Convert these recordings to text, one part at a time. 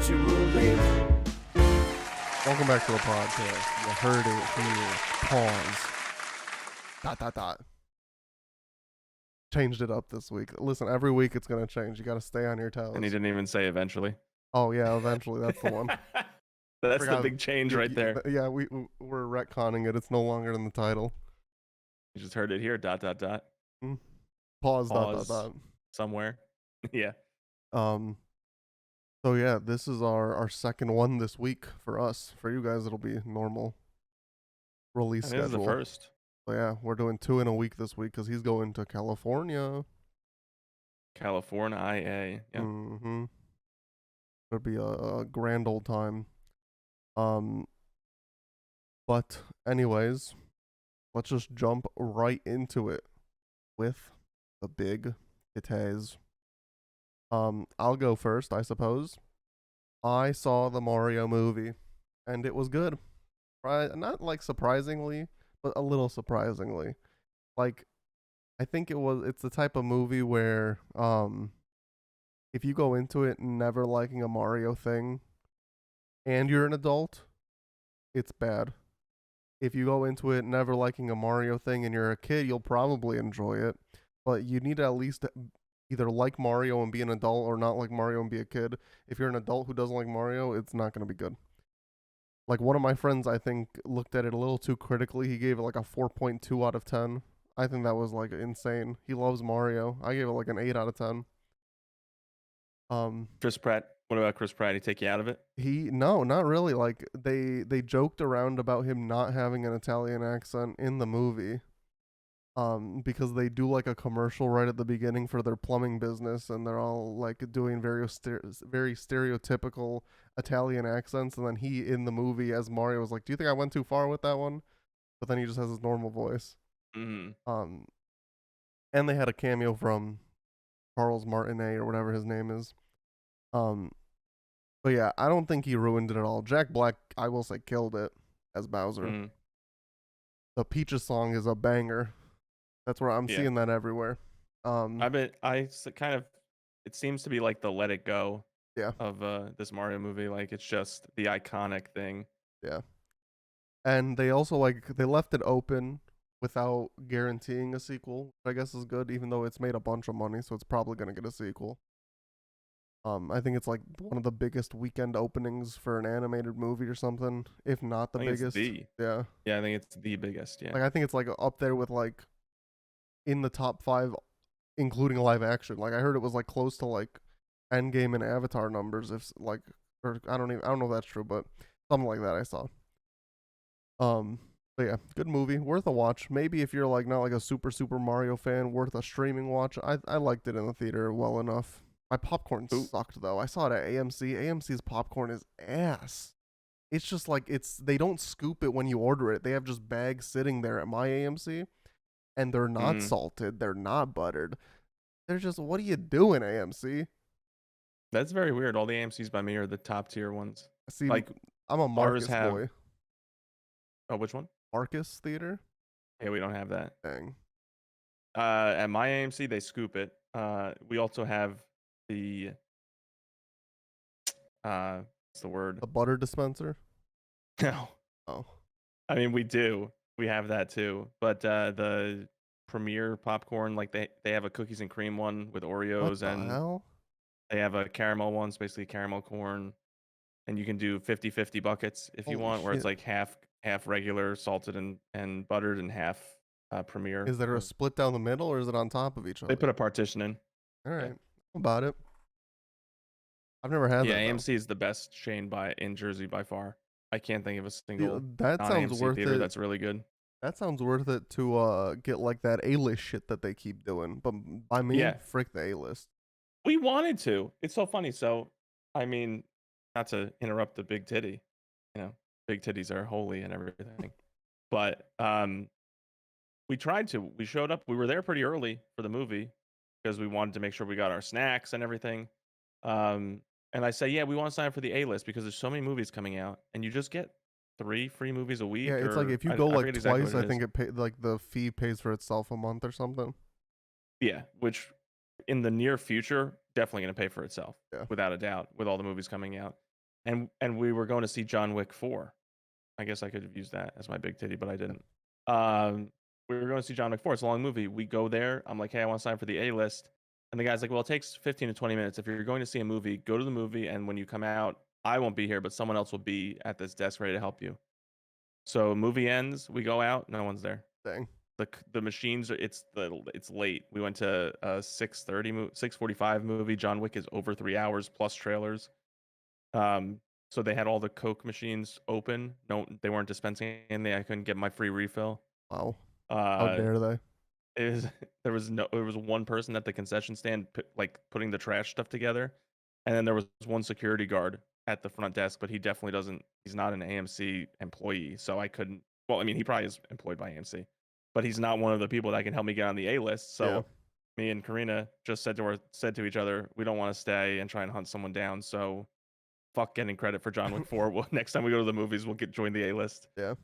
naturally. Welcome back to the podcast. You heard it here. Pause. ... Changed it up this week. Listen, every week it's going to change. You got to stay on your toes. And he didn't even say eventually. Oh, yeah, eventually. That's the one. That's the big change right there. Yeah, we're retconning it. It's no longer in the title. You just heard it here. ... Pause. ... Somewhere. Yeah. So yeah, this is our second one this week for us. For you guys, it'll be normal release schedule. This is the first. So yeah, we're doing 2 in a week this week because he's going to California. California, IA. Yeah. Mm-hmm. It'll be a grand old time. But anyways, let's just jump right into it with the big titties. I'll go first, I suppose. I saw the Mario movie, and it was good. Not like surprisingly, but a little surprisingly. Like, I think it's the type of movie where, if you go into it never liking a Mario thing, and you're an adult, it's bad. If you go into it never liking a Mario thing and you're a kid, you'll probably enjoy it. But you need to at least either like Mario and be an adult or not like Mario and be a kid. If you're an adult who doesn't like Mario, it's not going to be good. Like, one of my friends, I think, looked at it a little too critically. He gave it like a 4.2 out of 10. I think that was like insane. He loves Mario. I gave it like an 8 out of 10. Chris Pratt. What about Chris Pratt? He take you out of it? No, not really. Like, they joked around about him not having an Italian accent in the movie. Because they do like a commercial right at the beginning for their plumbing business, and they're all like doing very stereotypical Italian accents, and then he in the movie as Mario was like, "Do you think I went too far with that one?" But then he just has his normal voice. Mm-hmm. And they had a cameo from Charles Martinet or whatever his name is. But yeah, I don't think he ruined it at all. Jack Black, I will say, killed it as Bowser. Mm-hmm. The Peaches song is a banger. That's where I'm seeing that everywhere. It seems to be like the Let It Go of this Mario movie. Like, it's just the iconic thing. Yeah. And they also they left it open without guaranteeing a sequel, which I guess is good, even though it's made a bunch of money, so it's probably gonna get a sequel. I think it's like one of the biggest weekend openings for an animated movie or something, if not the biggest. Yeah, I think it's the biggest. Yeah. Like, I think it's like up there with like in the top 5, including live action. Like, I heard it was like close to like Endgame and Avatar numbers, if like, or I don't know if that's true, but something like that I saw. But yeah, good movie, worth a watch. Maybe if you're like not like a super Mario fan, worth a streaming watch. I liked it in the theater well enough. My popcorn sucked though. I saw it at AMC. AMC's popcorn is ass. It's just like they don't scoop it when you order it. They have just bags sitting there at my AMC, and they're not salted. They're not buttered. They're just, what are you doing, AMC? That's very weird. All the AMCs by me are the top tier ones. See, like, I'm a Marcus boy. Oh, which one? Marcus Theater? Yeah, we don't have that. Dang. At my AMC, they scoop it. We also have the what's the word? The butter dispenser? No. Oh. I mean, we do. We have that too. But the Premier popcorn, like they have a cookies and cream one with Oreos, and hell? They have a caramel one, it's basically caramel corn. And you can do 50-50 buckets if you want, where it's like half regular salted and buttered and half Premier. Is there a split down the middle, or is it on top of each other? They put a partition in. All right. About it. I've never had that. Yeah, AMC is the best chain in Jersey by far. I can't think of a single that sounds worth theater it. That's really good. That sounds worth it to get like that A-list shit that they keep doing. But by me, frick the A-list. We wanted to. It's so funny. So, I mean, not to interrupt the big titty, big titties are holy and everything. But we tried to. We showed up. We were there pretty early for the movie because we wanted to make sure we got our snacks and everything. And I say, we want to sign up for the A-list because there's so many movies coming out, and you just get 3 free movies a week. Yeah, it's like if you go like twice, I think like the fee pays for itself a month or something. Yeah, which in the near future, definitely going to pay for itself, yeah, without a doubt, with all the movies coming out. and we were going to see John Wick 4. I guess I could have used that as my big titty, but I Yeah. didn't. We were going to see John Wick 4. It's a long movie. We go there. I'm like, hey, I want to sign for the A list. And the guy's like, well, it takes 15 to 20 minutes. If you're going to see a movie, go to the movie. And when you come out, I won't be here, but someone else will be at this desk ready to help you. So movie ends. We go out. No one's there. Dang. The machines it's late. We went to a 6:45 movie. John Wick is over 3 hours plus trailers. So they had all the Coke machines open. No, they weren't dispensing anything. I couldn't get my free refill. Wow. How Uh, dare they? it was there was one person at the concession stand putting the trash stuff together, and then there was one security guard at the front desk, but he definitely doesn't. He's not an AMC employee, so I couldn't. Well, I mean, he probably is employed by AMC, but he's not one of the people that can help me get on the A list. So Yeah. me and Karina just said to each other, we don't want to stay and try and hunt someone down. So fuck getting credit for John Wick 4. Well, next time we go to the movies, we'll join the A list. Yeah.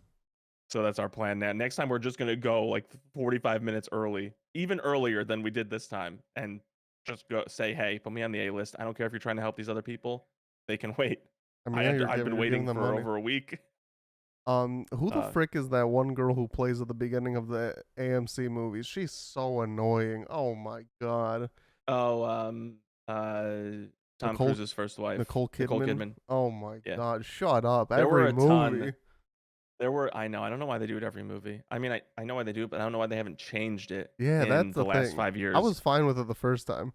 So that's our plan now. Next time we're just gonna go like 45 minutes early, even earlier than we did this time, and just go say, hey, put me on the A list. I don't care if you're trying to help these other people; they can wait. I mean, yeah, I've been you're giving waiting them for money. over a week. Who the Uh, frick is that one girl who plays at the beginning of the AMC movies? She's so annoying. Oh my god. oh, Tom Nicole Cruise's first wife, Nicole Kidman. Oh my Yeah, god. Shut up. there were Every a movie. ton. I know. I don't know why they do it every movie. I mean, I know why they do it, but I don't know why they haven't changed it Yeah, in that's the the last thing. 5 years. I was fine with it the first time.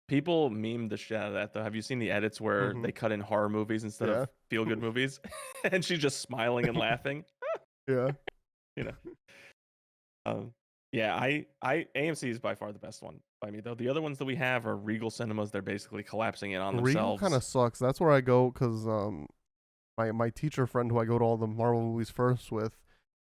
People meme the shit out of that though. Have you seen the edits where Hmm. they cut in horror movies instead Yeah. of feel good movies? And she's just smiling and laughing. Yeah. You know. Yeah, I AMC is by far the best one by me though. The other ones that we have are Regal Cinemas. They're basically collapsing in on Regal kind of themselves. sucks. That's where I go because my teacher friend who I go to all the Marvel movies first with,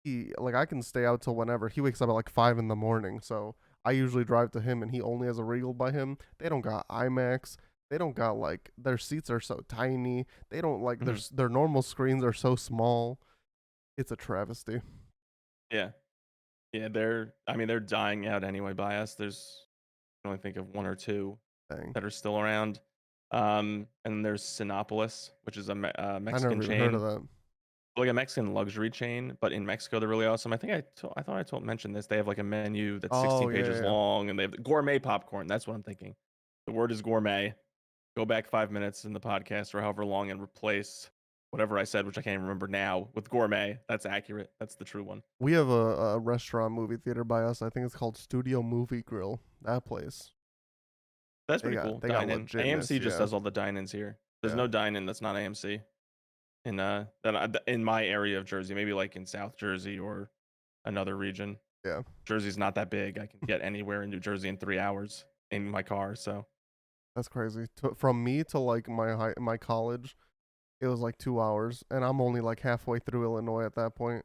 he like I can stay out till whenever. He wakes up at like 5 in the morning, so I usually drive to him, and he only has a Regal by him. They don't got IMAX. They don't got like their seats are so tiny. They don't like Mhm. their normal screens are so small. It's a travesty. Yeah. Yeah, they're dying out anyway by us. I can only think of one or two Dang, that are still around. And there's Sinopolis, which is a I Mexican never even heard of chain, that. like a Mexican luxury chain, but in Mexico they're really awesome. I think I thought I told mentioned this. They have like a menu that's Oh 16 yeah, pages yeah, long, and they have gourmet popcorn. That's what I'm thinking. The word is gourmet. Go back 5 minutes in the podcast or however long and replace whatever I said, which I can't even remember now, with gourmet. That's accurate. That's the true one. We have a restaurant movie theater by us. I think it's called Studio Movie Grill. That place. That's They pretty got cool. they got Dine in. legitness. AMC just Yeah, does all the dine-ins here. There's yeah, no dine-in that's not AMC in my area of Jersey. Maybe like in South Jersey or another region. yeah. Jersey's not that big. I can get anywhere in New Jersey in 3 hours in my car. So That's crazy. From me to like my college, it was like 2 hours, and I'm only like halfway through Illinois at that point.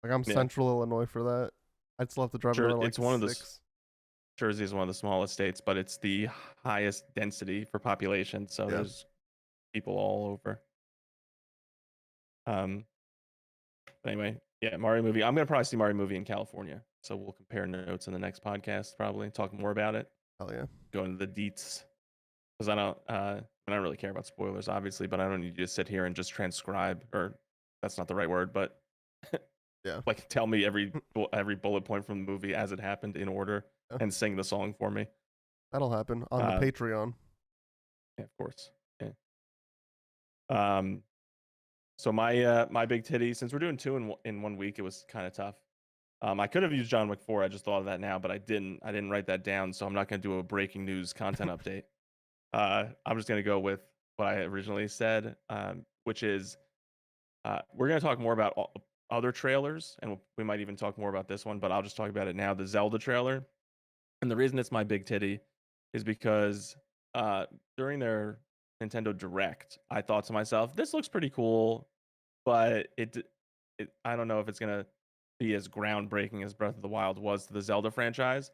Like I'm yeah, central Illinois for that. I'd still have to drive another like it's one of the 6. Jersey is one of the smallest states, but it's the highest density for population. So Yeah, there's people all over. Um, but anyway, yeah, Mario movie. I'm gonna probably see Mario movie in California, so we'll compare notes in the next podcast. Probably talk more about it, hell yeah, go into the deets because I don't really care about spoilers, obviously, but I don't need you to sit here and just transcribe, or that's not the right word, but yeah, like tell me every bullet point from the movie as it happened in order yeah. and sing the song for me. That'll happen on the Um, Patreon. yeah, of course. Yeah. Um, so my big titty, since we're doing two in 1 week, it was kind of tough. I could have used John Wick 4. I just thought of that now, but I didn't. I didn't write that down, so I'm not going to do a breaking news content update. I'm just going to go with what I originally said, which is we're going to talk more about other trailers, and we might even talk more about this one, but I'll just talk about it now. The Zelda trailer. And the reason it's my big titty is because during their Nintendo Direct, I thought to myself, this looks pretty cool, but I don't know if it's going to be as groundbreaking as Breath of the Wild was to the Zelda franchise.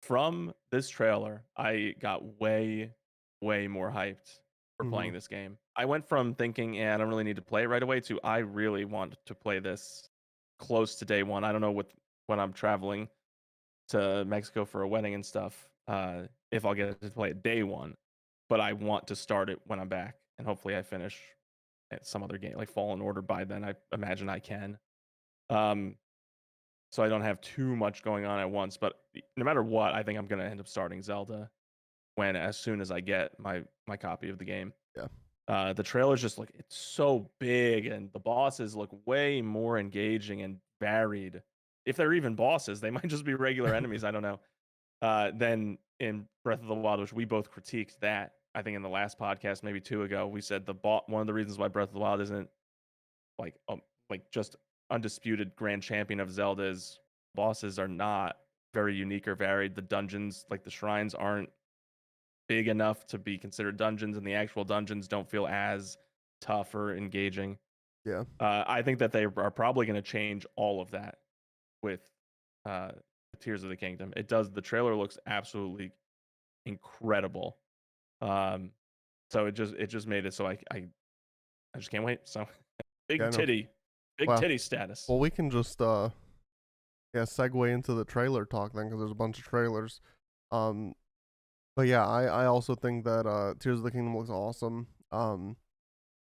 From this trailer, I got way, way more hyped for Hmm. playing this game. I went from thinking, yeah, I don't really need to play it right away to I really want to play this close to day one. I don't know when I'm traveling to Mexico for a wedding and stuff, if I'll get to play it day one, but I want to start it when I'm back. and hopefully I finish at some other game like Fallen Order by then. I imagine I can. Um, so I don't have too much going on at once. But no matter what, I think I'm gonna end up starting Zelda as soon as I get my copy of the game. Yeah. The trailers just look it's so big, and the bosses look way more engaging and varied. If they're even bosses, they might just be regular enemies. I don't know. Than in Breath of the Wild, which we both critiqued that. I think in the last podcast, maybe 2 ago, we said one of the reasons why Breath of the Wild isn't like just undisputed grand champion of Zelda is bosses are not very unique or varied. The dungeons, like the shrines, aren't big enough to be considered dungeons, and the actual dungeons don't feel as tough or engaging. Yeah. I think that they are probably going to change all of that with uh, Tears of the Kingdom. It does. The trailer looks absolutely incredible. So it just made it so I just can't wait. So Yeah, big I know. titty, big Well, titty status. Well, we can just segue into the trailer talk then, because there's a bunch of trailers. But yeah, I also think that Tears of the Kingdom looks awesome.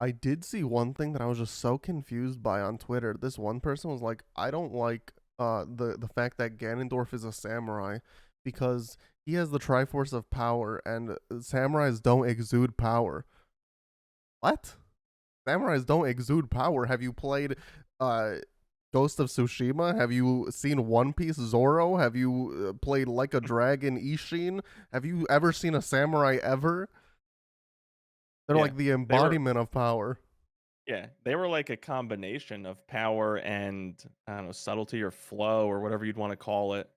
I did see one thing that I was just so confused by on Twitter. This one person was like, I don't like the fact that Ganondorf is a samurai because he has the Triforce of Power and samurais don't exude power. What? Samurais don't exude power. Have you played Ghost of Tsushima? Have you seen One Piece Zoro? Have you played Like a Dragon Ishin? Have you ever seen a samurai ever? They're Yeah, like the they were. embodiment of power. Yeah, they were like a combination of power and I don't know subtlety or flow or whatever you'd want to call it,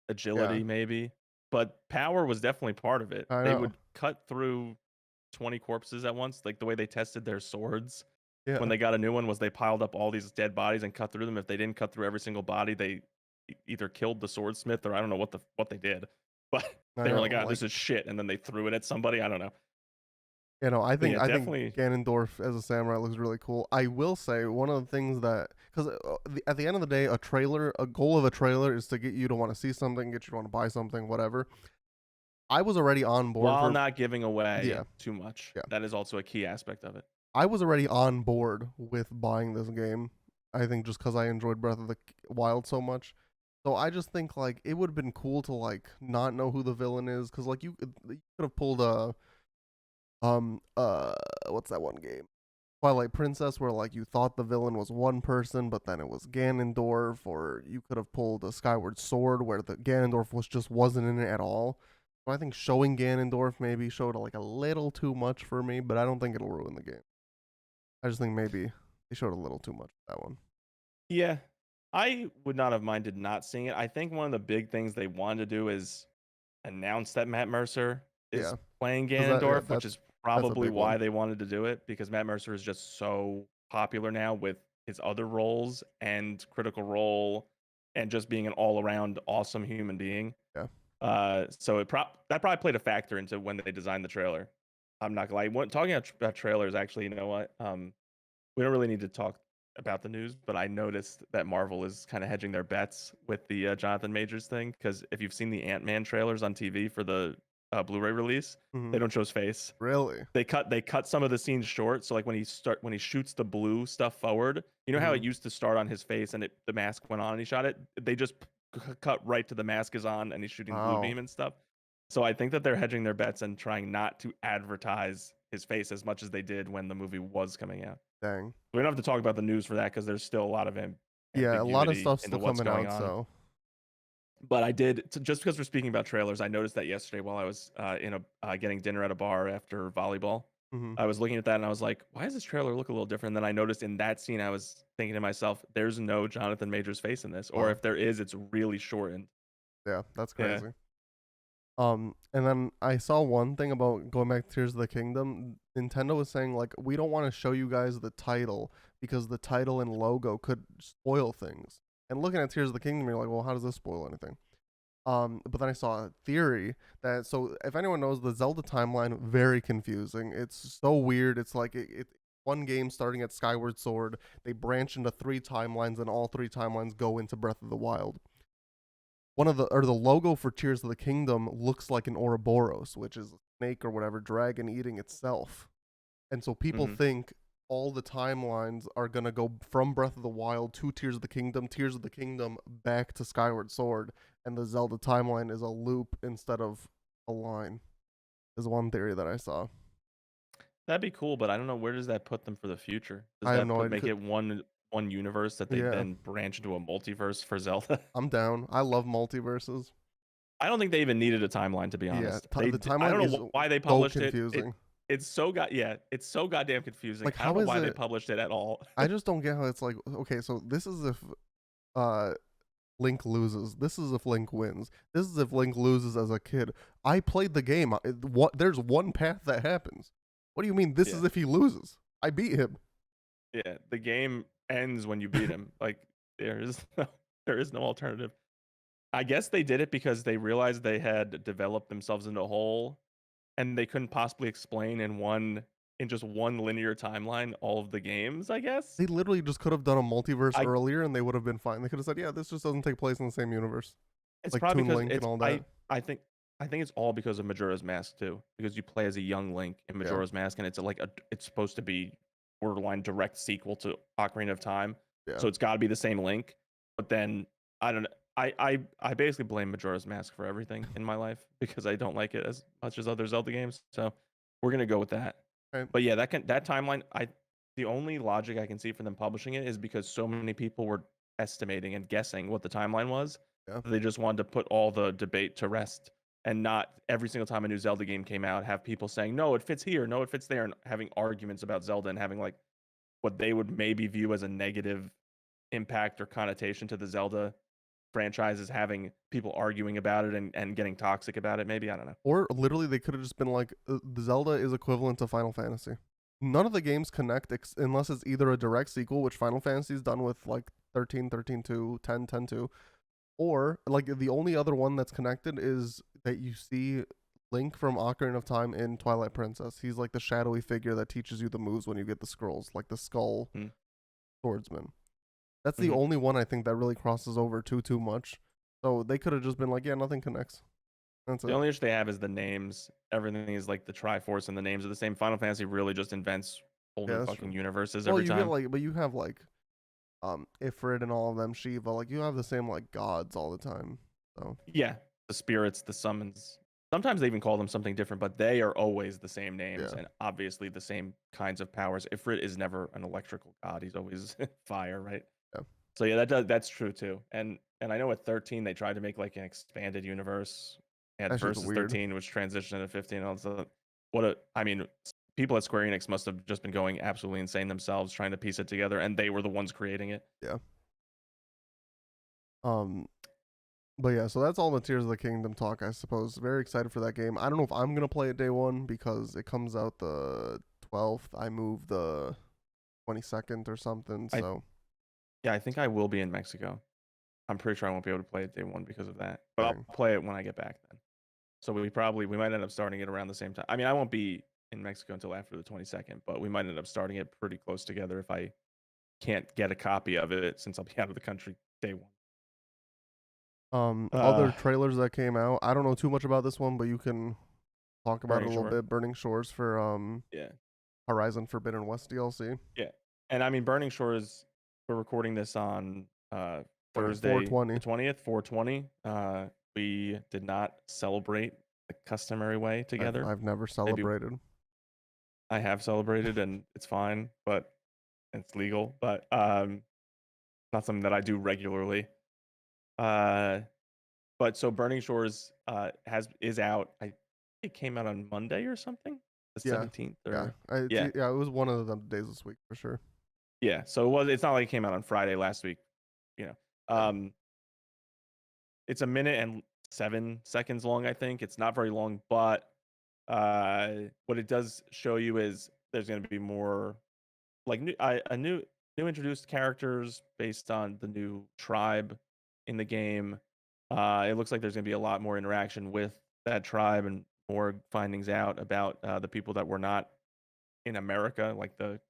Yeah, agility maybe. But power was definitely part of it. I They know. would cut through 20 corpses at once, like the way they tested their swords when Yeah, they got a new one was they piled up all these dead bodies and cut through them. If they didn't cut through every single body, they either killed the swordsmith or I don't know what they did. But I they were know. like, "Ah, Like, this is shit," and then they threw it at somebody. I don't know. I But think yeah, definitely. Ganondorf as a samurai looks really cool. I will say one of the things that because at the end of the day, a goal of a trailer is to get you to want to see something, get you to want to buy something, whatever. I was already on board While for not giving away yeah, too much. yeah. That is also a key aspect of it. I was already on board with buying this game. I think just because I enjoyed Breath of the Wild so much. So I just think like it would have been cool to like not know who the villain is, because like you could have pulled a what's that one game? Twilight Princess, where like you thought the villain was one person, but then it was Ganondorf, or you could have pulled a Skyward Sword where the Ganondorf wasn't in it at all. So I think showing Ganondorf maybe showed like a little too much for me, but I don't think it'll ruin the game. I just think maybe they showed a little too much with that one. Yeah. I would not have minded not seeing it. I think one of the big things they wanted to do is announce that Matt Mercer is Yeah, playing because Ganondorf, which is that's a probably big why one. they wanted to do it because Matt Mercer is just so popular now with his other roles and Critical Role and just being an all-around awesome human being. Yeah, So that probably played a factor into when they designed the trailer. I'm not gonna lie. Talking about trailers, actually, you know what? We don't really need to talk about the news, but I noticed that Marvel is kind of hedging their bets with the Jonathan Majors thing because if you've seen the Ant-Man trailers on TV for the Blu-ray release, mm-hmm. they don't show his face. Really. They cut some of the scenes short, so like when he shoots the blue stuff forward, you know how it Mm-hmm. used to start on his face and the mask went on and he shot it. They just cut right to the mask is on and he's shooting blue Wow. beam and stuff. So I think that they're hedging their bets and trying not to advertise his face as much as they did when the movie was coming out. Dang. We don't have to talk about the news for that because there's still a lot of Yeah, a lot of ambiguity stuff's into still what's coming going out. on. So But I did just because we're speaking about trailers. I noticed that yesterday while I was getting dinner at a bar after volleyball. mm-hmm. I was looking at that and I was like, why does this trailer look a little different? And then I noticed in that scene, I was thinking to myself, there's no Jonathan Majors face in this, or Wow. if there is, it's really shortened. Yeah, that's Yeah. crazy. And then I saw one thing about going back to Tears of the Kingdom. Nintendo was saying like we don't want to show you guys the title because the title and logo could spoil things. And looking at Tears of the Kingdom, you're like, well, how does this spoil anything? But then I saw a theory that so if anyone knows the Zelda timeline, very confusing. It's so weird. It's like it one game starting at Skyward Sword, they branch into 3 timelines, and all 3 timelines go into Breath of the Wild. The logo for Tears of the Kingdom looks like an Ouroboros, which is a snake or whatever dragon eating itself. And so people Hmm. think all the timelines are going to go from Breath of the Wild to Tears of the Kingdom back to Skyward Sword, and the Zelda timeline is a loop instead of a line. Is one theory that I saw. That'd be cool, but I don't know, where does that put them for the future? Does I have that no put idea. make it one universe that they Yeah, then branch into a multiverse for Zelda? I'm down. I love multiverses. I don't think they even needed a timeline, to be Yeah, honest. the I timeline don't is know why they so published it. confusing. It's so it's so goddamn confusing. Like, I don't how know is why they it? published it at all. I just don't get how it's like. Okay, so this is if uh Link loses. This is if Link wins. This is if Link loses as a kid. I played the game. There's one path that happens. What do you mean? This Yeah. is if he loses. I beat him. Yeah, the game ends when you beat him. Like there is no, there is no alternative. I guess they did it because they realized they had developed themselves into a hole, and they couldn't possibly explain in just one linear timeline all of the games, I guess. They literally just could have done a multiverse I earlier, and they would have been fine. They could have said, "Yeah, this just doesn't take place in the same universe." It's Like probably Toon because Link and it's all that. I think it's all because of Majora's Mask too. Because you play as a young Link in Yeah, Majora's Mask, and it's supposed to be borderline direct sequel to Ocarina of Time. yeah. So it's got to be the same Link. But then I don't know. I basically blame Majora's Mask for everything in my life because I don't like it as much as other Zelda games. So we're gonna go with that. Right. But yeah, that timeline, the only logic I can see for them publishing it is because so many people were estimating and guessing what the timeline was. Yeah. They just wanted to put all the debate to rest, and not every single time a new Zelda game came out have people saying, no, it fits here, no, it fits there, and having arguments about Zelda and having like what they would maybe view as a negative impact or connotation to the Zelda franchise, is having people arguing about it and getting toxic about it. Maybe, I don't know. Or literally, they could have just been like, the Zelda is equivalent to Final Fantasy. None of the games connect unless it's either a direct sequel, which Final Fantasy's done with like 13, 13 2, 10, 10 2, or like the only other one that's connected is that you see Link from Ocarina of Time in Twilight Princess. He's like the shadowy figure that teaches you the moves when you get the scrolls, like the skull Hmm. swordsman. That's the Mhm. only one I think that really crosses over too much. So they could have just been like, yeah, nothing connects. That's The it. only issue they have is the names. Everything is like the Triforce, and the names are the same. Final Fantasy really just invents whole Yeah, new that's fucking true. universes Well, every you get time. like, but you have like, Ifrit and all of them, Shiva. Like you have the same like gods all the time. So Yeah, the spirits, the summons. Sometimes they even call them something different, but they are always the same names yeah, and obviously the same kinds of powers. Ifrit is never an electrical god; he's always fire, right? yeah. So yeah, that's true too. And I know at 13 they tried to make like an expanded universe. They had That shit's versus weird. 13, which transitioned into 15. And all that. I mean, people at Square Enix must have just been going absolutely insane themselves trying to piece it together, and they were the ones creating it. Yeah. Um, but yeah, so that's all the Tears of the Kingdom talk, I suppose. Very excited for that game. I don't know if I'm gonna play it day one because it comes out the 12th. I move the 22nd or something. I So Yeah, I think I will be in Mexico. I'm pretty sure I won't be able to play it day one because of that. But I'll dang. play it when I get back then. So we might end up starting it around the same time. I mean, I won't be in Mexico until after the 22nd, but we might end up starting it pretty close together if I can't get a copy of it since I'll be out of the country day one. Other trailers that came out. I don't know too much about this one, but you can talk about it Burning a little Shore. bit. Burning Shores for Yeah. Horizon Forbidden West DLC. Yeah. And I mean, Burning Shore is, we're recording this on Thursday, 420. the 20th, 420. We did not celebrate the customary way together. I've never Maybe celebrated. I have celebrated and it's fine, but it's legal, but not something that I do regularly. But so Burning Shores is out. I think it came out on Monday or something, the Yeah, 17th yeah, or yeah. yeah. It was one of the days this week for sure. Yeah, so it's not like it came out on Friday last week, you know. Yeah. It's a minute and 7 seconds long, I think. It's not very long, but what it does show you is there's going to be more like new introduced characters based on the new tribe in the game. It looks like there's going to be a lot more interaction with that tribe and more findings out about the people that were not in America, like the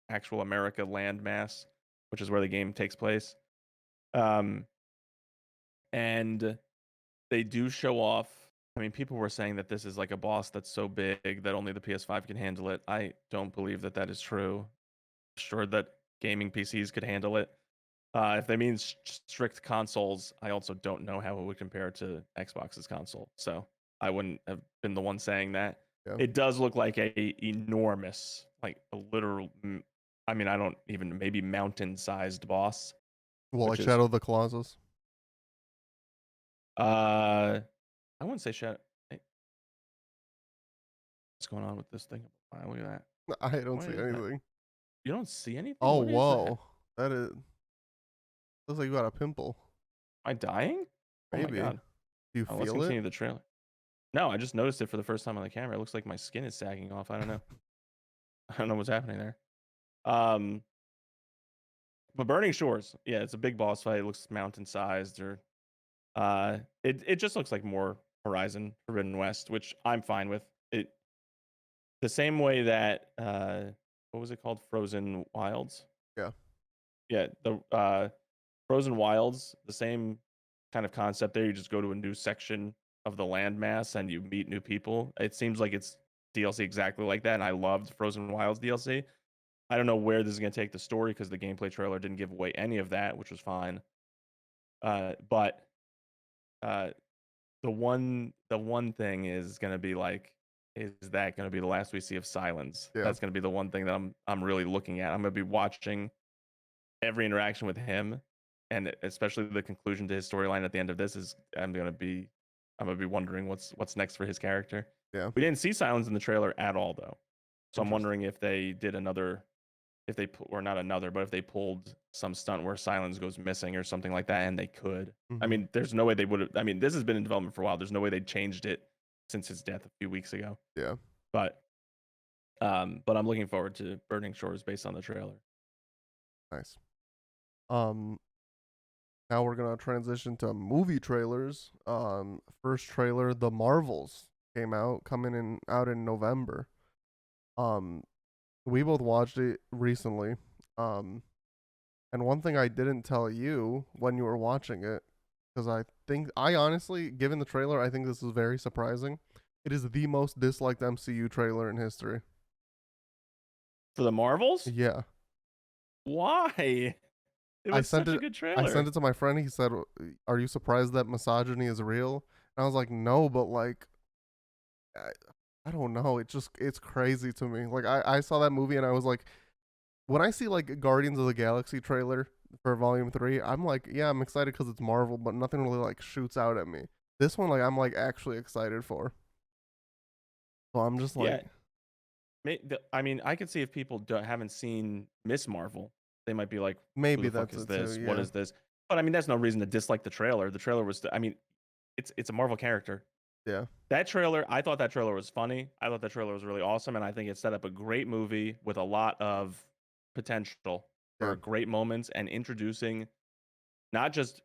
actual America landmass, which is where the game takes place. Um, and they do show off I mean, people were saying that this is like a boss that's so big that only the PS5 can handle it. I don't believe that that is true. Sure that gaming PCs could handle it. If they mean strict consoles, I also don't know how it would compare to Xbox's console. So I wouldn't have been the one saying that. Yeah. It does look like a enormous, like a literal. I mean, I don't even maybe mountain-sized boss, Well, like which is Shadow of the Colossus. I wouldn't say Shadow. Hey, what's going on with this thing? Wow, look at that. I don't What see is that? anything. You don't see anything? Oh, What is that? whoa. That is looks like you got a pimple. Am I dying? Oh my Maybe. god. Do you Oh, let's feel it? continue the trailer. No, I just noticed it for the first time on the camera. It looks like my skin is sagging off. I don't know. I don't know what's happening there. Um, but Burning Shores, yeah, it's a big boss fight. It looks mountain sized, or it just looks like more Horizon Forbidden West, which I'm fine with. It the same way that what was it called, Frozen Wilds? Yeah. Yeah, the Frozen Wilds, the same kind of concept there. You just go to a new section of the landmass and you meet new people. It seems like it's DLC exactly like that, and I loved Frozen Wilds DLC. I don't know where this is going to take the story because the gameplay trailer didn't give away any of that, which was fine. But uh, the one thing is going to be like, is that going to be the last we see of Silence? Yeah. That's going to be the one thing that I'm really looking at. I'm going to be watching every interaction with him, and especially the conclusion to his storyline at the end of this is I'm gonna be wondering what's next for his character. Yeah. We didn't see Silence in the trailer at all though, so I'm Interesting. wondering if they did another, if they or not another, but if they pulled some stunt where Silence goes missing or something like that, and they could. I Mhm. mean, there's no way they would have. I mean, this has been in development for a while. There's no way they changed it since his death a few weeks ago. Yeah. But I'm looking forward to Burning Shores based on the trailer. Nice. Um Now we're gonna transition to movie trailers. First trailer, The Marvels came out, out in November. Um, we both watched it recently. Um, and one thing I didn't tell you when you were watching it, because I honestly, given the trailer, I think this is very surprising. It is the most disliked MCU trailer in history. For the Marvels? Yeah, Why? It I was sent such a it. good I trailer. sent it to my friend. He said, "Are you surprised that misogyny is real?" And I was like, "No, but like, I, I don't know. It's crazy to me. Like I saw that movie and I was like, when I see like Guardians of the Galaxy trailer for Volume 3, I'm like, yeah, I'm excited because it's Marvel, but nothing really like shoots out at me. This one, like, I'm like actually excited for. So I'm just like, Yeah, I mean, I could see if people haven't seen Miss Marvel, they might be like, "Who maybe the fuck that's is it too. this? What Yeah, is this?" But I mean, that's no reason to dislike the trailer. The trailer was, I mean, it's a Marvel character. yeah, That trailer, I thought that trailer was funny. I thought that trailer was really awesome, and I think it set up a great movie with a lot of potential yeah. for great moments and introducing not just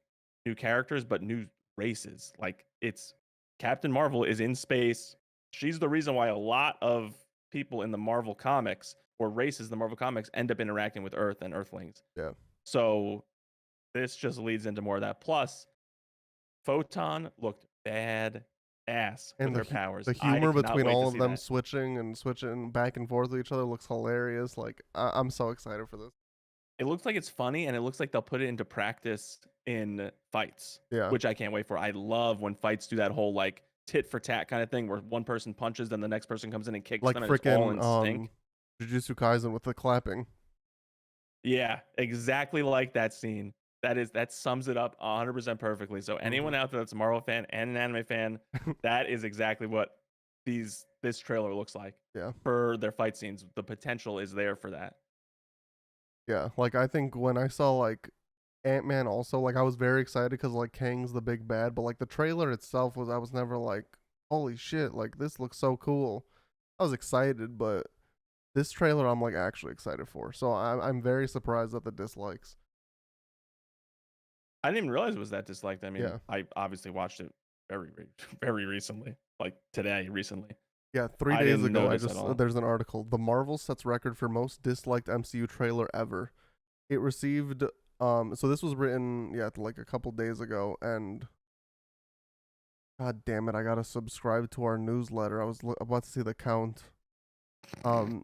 new characters but new races. Like, it's Captain Marvel is in space. She's the reason why a lot of people in the Marvel comics, or races in the Marvel comics, end up interacting with Earth and Earthlings. Yeah. So this just leads into more of that. Plus, Photon looked bad ass with And her powers. the I humor cannot between wait to all of see them that. switching back and forth with each other looks hilarious. Like I'm so excited for this. It looks like it's funny, and it looks like they'll put it into practice in fights, Yeah, which I can't wait for. I love when fights do that whole like tit for tat kind of thing where one person punches, then the next person comes in and kicks like them, and it's all freaking in sync. Jujutsu Kaisen with the clapping. Yeah, exactly like that scene. That sums it up 100% perfectly. So Hmm. anyone out there that's a Marvel fan and an anime fan, that is exactly what this trailer looks like Yeah. for their fight scenes. The potential is there for that. Yeah, like I think when I saw like Ant-Man also, like I was very excited because like Kang's the big bad, but like the trailer itself was, I was never like, holy shit, like this looks so cool. I was excited, but this trailer I'm like actually excited for. So I'm very surprised at the dislikes. I didn't even realize it was that disliked. I mean, Yeah. I obviously watched it very recently, like today, recently. Yeah, 3 I days didn't ago I notice at just all. there's an article. The Marvel sets record for most disliked MCU trailer ever. It received so this was written, yeah, like a couple days ago, and God damn it! I gotta subscribe to our newsletter. I was about to see the count. Um,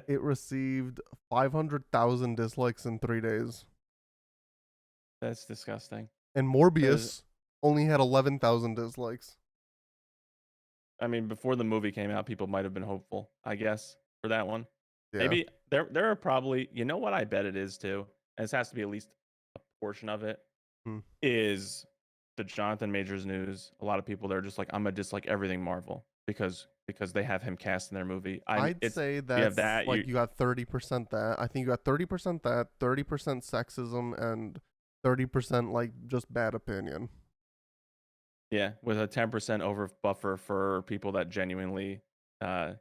it received 500,000 dislikes in 3 days, That's disgusting. and Because Morbius only had 11,000 dislikes. I mean, before the movie came out, people might have been hopeful, I guess, for that one. Yeah. Maybe there are probably, you know what I bet it is too, and this has to be at least a portion of it, Hmm. is the Jonathan Majors news. A lot of people they're just like, I'm gonna dislike everything Marvel because they have him cast in their movie. I mean, I'd it's say you have that's that like you you got 30% that. I think you got 30% that, 30% sexism, and 30% like just bad opinion. yeah with a 10% over buffer for people that genuinely uh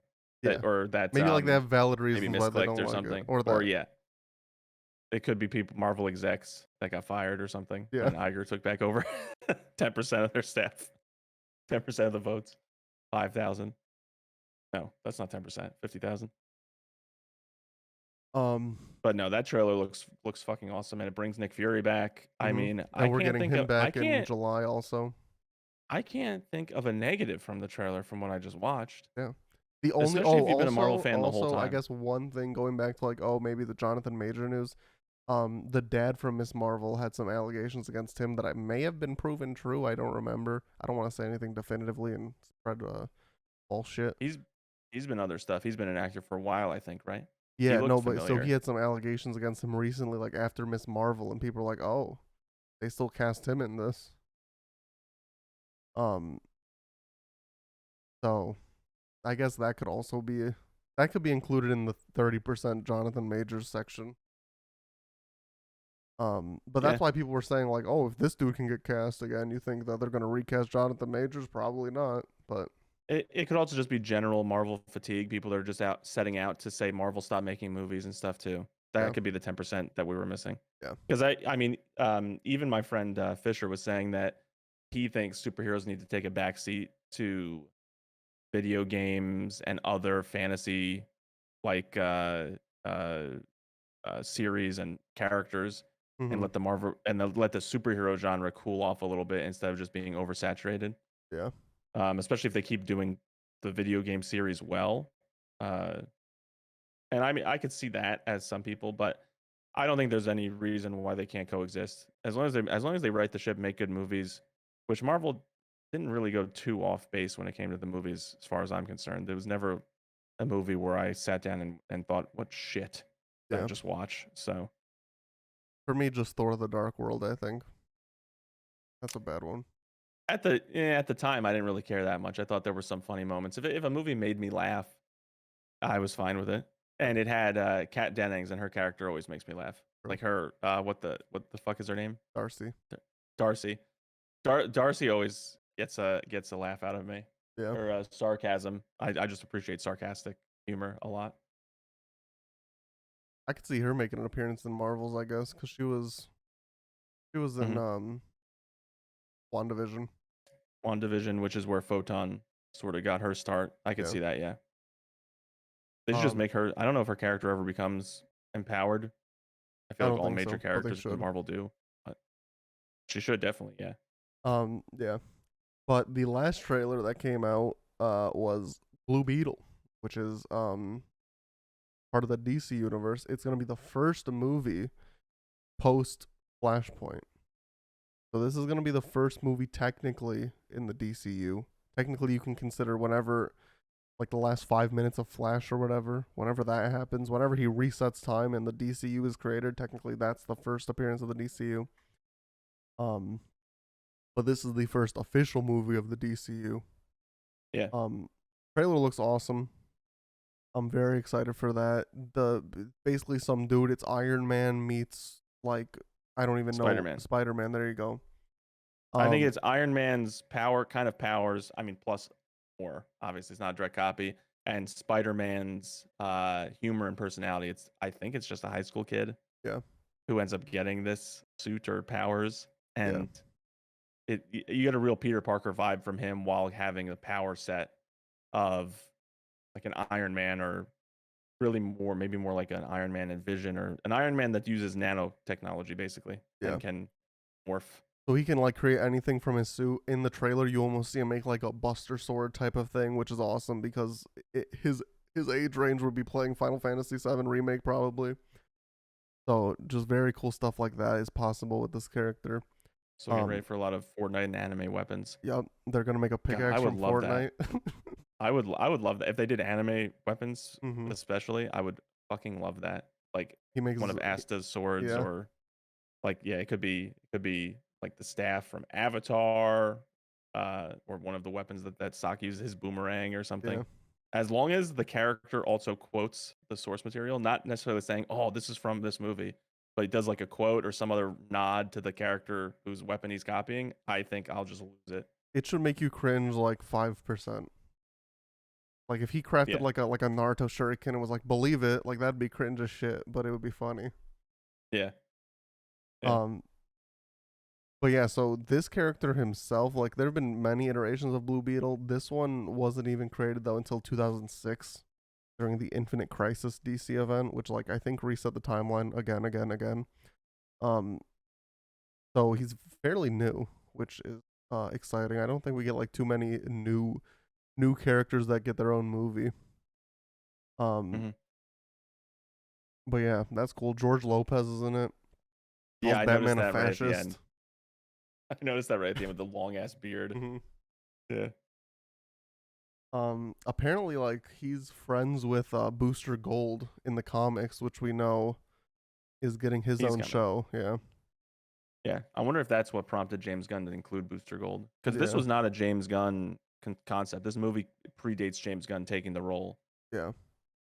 Yeah. that Maybe like they have valid maybe reasons why they misclicked don't or like it. something, Or or that. yeah, it could be people Marvel execs that got fired or something Yeah. when Iger took back over 10% of their staff, 10% of the votes, 5,000. No, that's not 10%, 50,000. Um But no, that trailer looks fucking awesome, and it brings Nick Fury back. I mhm. mean, And we're getting him back in July also. I can't think of a negative from the trailer from what I just watched. Yeah. The only Especially if you've been a Marvel fan the whole also I time. guess one thing going back to like maybe the Jonathan Major news. The dad from Miss Marvel had some allegations against him that I may have been proven true. I don't remember. I don't want to say anything definitively and spread bullshit. He's been other stuff. He's been an actor for a while, I think, right? He Yeah, looked no, but so he familiar. had some allegations against him recently, like after Miss Marvel, and people were like, "Oh, they still cast him in this." Um, so I guess that could also be that could be included in the 30% Jonathan Majors section. But Yeah. that's why people were saying like, "Oh, if this dude can get cast again, you think that they're gonna recast Jonathan Majors? Probably not." But It could also just be general Marvel fatigue. People that are just out setting out to say Marvel stop making movies and stuff too. That yeah, could be the 10% that we were missing. yeah, Because I mean, even my friend Fisher was saying that he thinks superheroes need to take a backseat to video games and other fantasy like uh, series and characters, and mm-hmm. let the superhero genre cool off a little bit instead of just being oversaturated. Yeah, Especially if they keep doing the video game series well. Uh, and I mean, I could see that as some people, but I don't think there's any reason why they can't coexist. As long as they write the ship, make good movies, which Marvel didn't really go too off base when it came to the movies, as far as I'm concerned. There was never a movie where I sat down and thought, what shit did I yeah. just watch? So For me, just Thor: The Dark World. I think that's a bad one. at the time, I didn't really care that much. I thought there were some funny moments. If a movie made me laugh, I was fine with it. Yeah, And it had Kat Dennings, and her character always makes me laugh. true. Like her, what the fuck is her name? Darcy. Darcy. Darcy always gets a laugh out of me. Yeah, Her sarcasm. I just appreciate sarcastic humor a lot. I could see her making an appearance in Marvels. I guess because she was in Mm-hmm. WandaVision. WandaVision, which is where Photon sort of got her start. I could Yeah. see that. Yeah, they should just Um, make her. I don't know if her character ever becomes empowered. I I feel like don't all think major so, but they characters in should. Marvel do, but she should definitely. Yeah. Yeah. But the last trailer that came out was Blue Beetle, which is part of the DC universe. It's gonna be the first movie post Flashpoint. So this is gonna be the first movie technically in the DCU. Technically, you can consider whenever like the last 5 minutes of Flash or whatever, whenever that happens, whenever he resets time and the DCU is created, technically that's the first appearance of the DCU. Um, but this is the first official movie of the DCU. Yeah. Um, trailer looks awesome. I'm very excited for that. The basically some dude. It's Iron Man meets like I don't even Spider know Man. Spider Man. There you go. I think Um, it's Iron Man's kind of powers. I mean, plus more. Obviously, it's not a direct copy. And Spider Man's humor and personality. I think it's just a high school kid yeah, who ends up getting this suit or powers, yeah, and you get a real Peter Parker vibe from him while having a power set of like an Iron Man, or really maybe more like an Iron Man and Vision, or an Iron Man that uses nanotechnology basically yeah. and can morph. So he can like create anything from his suit. In the trailer, you almost see him make like a Buster Sword type of thing, which is awesome because his age range would be playing Final Fantasy VII remake probably. So just very cool stuff like that is possible with this character. So get ready for a lot of Fortnite and anime weapons. Yep, they're gonna make a God, I pickaxe would from love that. Fortnite. I would love that if they did anime weapons, hmm especially. I would fucking love that. Like He makes one of Asta's swords, yeah or like yeah, it could be like the staff from Avatar, or one of the weapons that Saki uses, his boomerang or something. yeah. As long as the character also quotes the source material, not necessarily saying, "Oh, this is from this movie," but he does like a quote or some other nod to the character whose weapon he's copying, I think I'll just lose it. It should make you cringe like 5%. Like if he crafted Yeah, like a Naruto shuriken and was like, believe it, like that'd be cringe as shit, but it would be funny. yeah, yeah. Um, but yeah, so this character himself, like there have been many iterations of Blue Beetle. This one wasn't even created though until 2006 during the Infinite Crisis DC event, which like I think reset the timeline again. Um, so he's fairly new, which is exciting. I don't think we get like too many new characters that get their own movie. Um, hmm but yeah, that's cool. George Lopez is in it. Yeah, Calls I noticed Batman a that right at the end. fascist. I noticed that right at the end with the long ass beard. hmm Yeah. Apparently, like he's friends with Booster Gold in the comics, which we know is getting his He's own coming. show. Yeah, Yeah. I wonder if that's what prompted James Gunn to include Booster Gold. Because this yeah, was not a James Gunn concept. This movie predates James Gunn taking the role. yeah,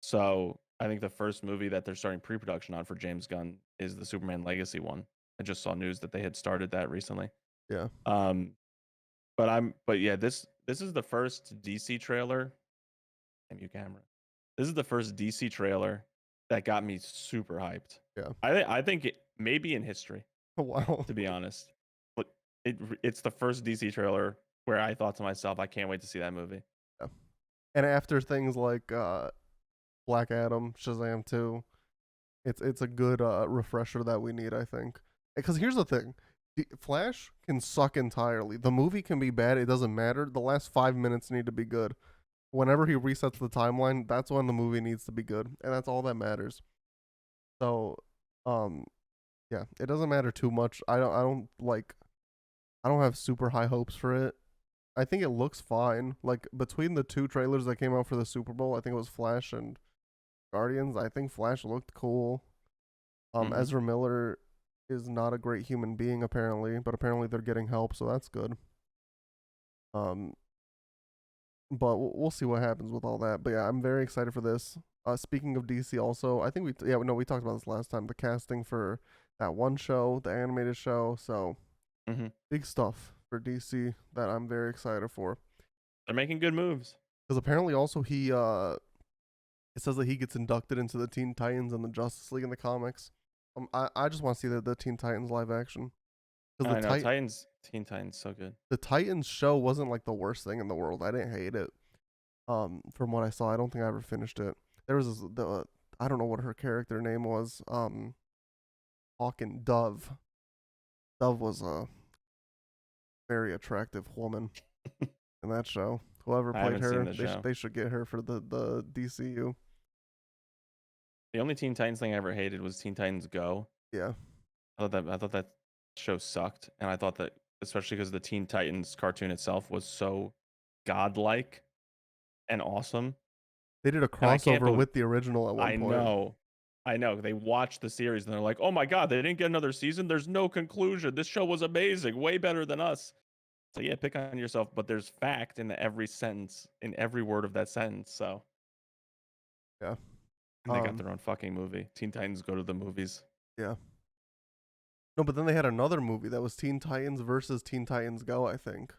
So I think the first movie that they're starting pre production on for James Gunn is the Superman Legacy one. I just saw news that they had started that recently. yeah. Um, but yeah, this is the first DC trailer. Damn you, camera. This is the first DC trailer that got me super hyped. Yeah. I think it maybe in history, Wow. to be honest. But it's the first DC trailer where I thought to myself, I can't wait to see that movie. Yeah. And after things like Black Adam, Shazam 2, it's a good refresher that we need, I think. Because here's the thing. Flash can suck entirely. The movie can be bad, it doesn't matter. The last 5 minutes need to be good. Whenever he resets the timeline, that's when the movie needs to be good. And that's all that matters. So um yeah, it doesn't matter too much. I don't have super high hopes for it. I think it looks fine. Like between the two trailers that came out for the Super Bowl, I think it was Flash and Guardians. I think Flash looked cool. Mm-hmm. Ezra Miller is not a great human being apparently, but apparently they're getting help, so that's good. Um, but we'll see what happens with all that. But yeah, I'm very excited for this. Speaking of DC, also, I think we talked about this last time. The casting for that one show, the animated show, so Mm-hmm. big stuff for DC that I'm very excited for. They're making good moves. Because apparently also he it says that he gets inducted into the Teen Titans and the Justice League in the comics. I just want to see the Teen Titans live action. Because I know Teen Titans, so good. the Titans show wasn't like the worst thing in the world. I didn't hate it. From what I saw, I don't think I ever finished it. There was I don't know what her character name was. Hawking Dove. Dove was a very attractive woman in that show. Whoever I played haven't seen her, the show. they should get her for the DCU. The only Teen Titans thing I ever hated was Teen Titans Go. Yeah, I thought that show sucked, and I thought that especially because the Teen Titans cartoon itself was so godlike and awesome. they did a And I can't crossover believe with the original at one point. I know. They watched the series and they're like, "Oh my god, they didn't get another season. There's no conclusion. This show was amazing, way better than us." So yeah, pick on yourself, but there's fact in every sentence, in every word of that sentence. So Yeah. and they got their own fucking movie. Teen Titans Go to the movies. Yeah. No, but then they had another movie that was Teen Titans versus Teen Titans Go, I think.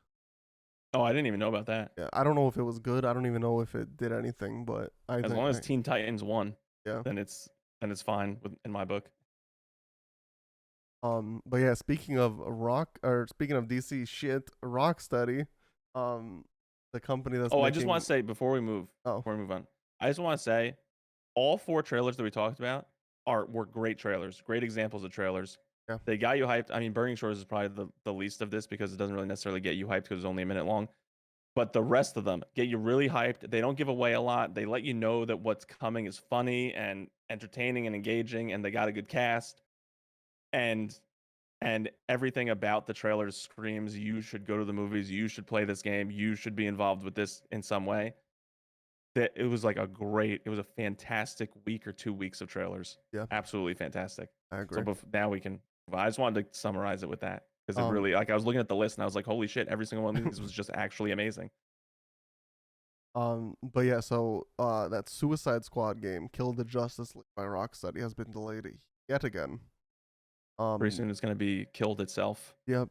Oh, I didn't even know about that. Yeah, I don't know if it was good. I don't even know if it did anything, but As long as Teen Titans won, yeah. then it's fine in my book. But yeah, speaking of speaking of DC shit, Rocksteady, the company that's Oh, I making just want to say before we move oh on, I just want to say all four trailers that we talked about were great trailers, great examples of trailers. Yeah. They got you hyped. I mean, Burning Shores is probably the least of this because it doesn't really necessarily get you hyped because it's only a minute long. But the rest of them get you really hyped. They don't give away a lot. They let you know that what's coming is funny and entertaining and engaging, and they got a good cast. And everything about the trailers screams you should go to the movies, you should play this game, you should be involved with this in some way. That it was like it was a fantastic week or 2 weeks of trailers. Yeah. Absolutely fantastic. I So agree. now we can. I just wanted to summarize it with that because it Um, really, like, I was looking at the list and I was like, holy shit, every single one of these was just actually amazing. But yeah, so that Suicide Squad game, Kill the Justice League by Rocksteady, has been delayed yet again. Pretty soon it's going to be killed itself. Yep.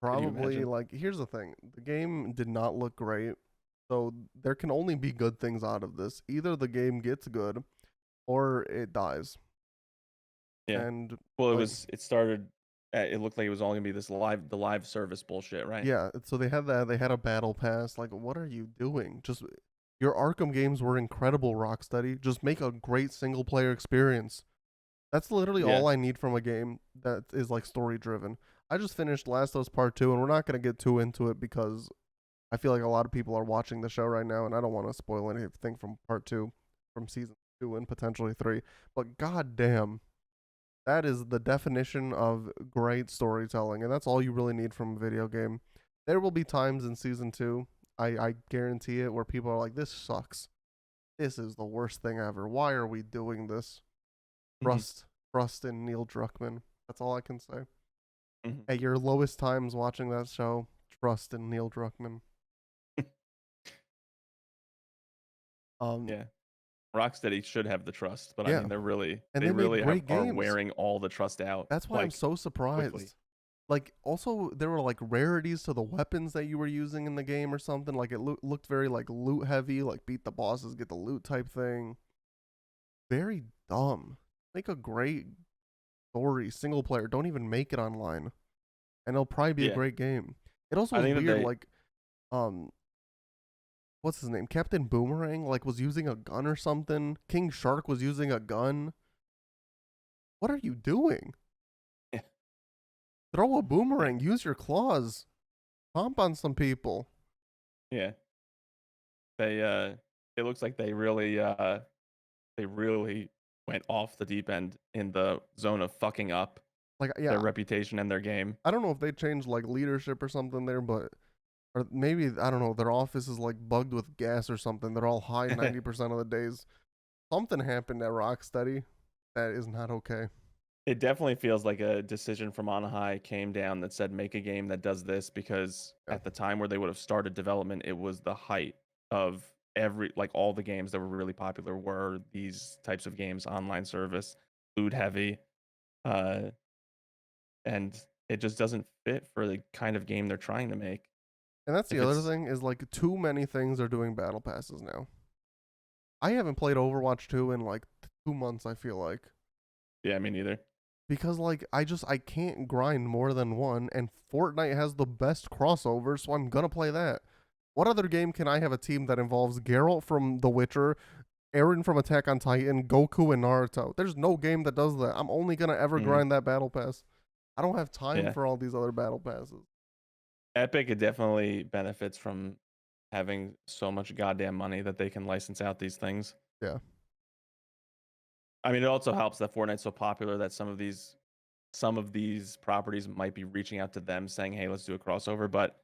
Could you Probably, imagine? like, here's the thing. The game did not look great. So there can only be good things out of this. Either the game gets good or it dies. Yeah. And Well, like, it started. It looked like it was all gonna be the live service bullshit, right? yeah, so they had that. They had a battle pass. Like, what are you doing? Just your Arkham games were incredible, Rocksteady. Just make a great single player experience. That's literally Yeah. all I need from a game that is like story driven. I just finished Last of Us Part 2, and we're not going to get too into it because I feel like a lot of people are watching the show right now, and I don't want to spoil anything from Part 2, from Season 2 and potentially 3. But goddamn, that is the definition of great storytelling, and that's all you really need from a video game. There will be times in Season 2, I guarantee it, where people are like, this sucks. This is the worst thing ever. Why are we doing this? Mhm. Trust in Neil Druckmann. That's all I can say. Mhm. At your lowest times watching that show, trust in Neil Druckmann. Um, Yeah. Rocksteady should have the trust, but I yeah, mean, and they they made really great are games. wearing all the trust out That's why I'm like so quickly. surprised. Like, also there were like rarities to the weapons that you were using in the game or something. Like, it looked very like loot heavy, like beat the bosses, get the loot type thing. Very dumb. Make a great story, single player. Don't even make it online, and it'll probably be a Yeah. great game. It also I was think that weird, they like, um, what's his name? Captain Boomerang like was using a gun or something. King Shark was using a gun. What are you doing? Throw a yeah. boomerang. Use your claws. Stomp on some people. Yeah. They it looks like they really went off the deep end in the zone of fucking up Like, their yeah, reputation and their game. I don't know if they changed like leadership or something there, but or maybe I don't know. Their office is like bugged with gas or something. They're all high 90% of the days. Something happened at Rocksteady that is not okay. It definitely feels like a decision from on high came down that said make a game that does this because Yeah, at the time where they would have started development, it was the height of all the games that were really popular were these types of games, online service, food heavy, uh, and it just doesn't fit for the kind of game they're trying to make. and that's the If other it's thing is like too many things are doing battle passes now. I haven't played Overwatch 2 in like 2 months. I feel like yeah, me neither. because like I can't grind more than one, and Fortnite has the best crossover, so I'm gonna play that. What other game can I have a team that involves Geralt from The Witcher, Aaron from Attack on Titan, Goku, and Naruto? There's no game that does that. I'm only gonna ever Hmm. grind that battle pass. I don't have time Yeah, for all these other battle passes. Epic it definitely benefits from having so much goddamn money that they can license out these things. Yeah. I mean, it also helps that Fortnite's so popular that some of these properties might be reaching out to them saying, "Hey, let's do a crossover." But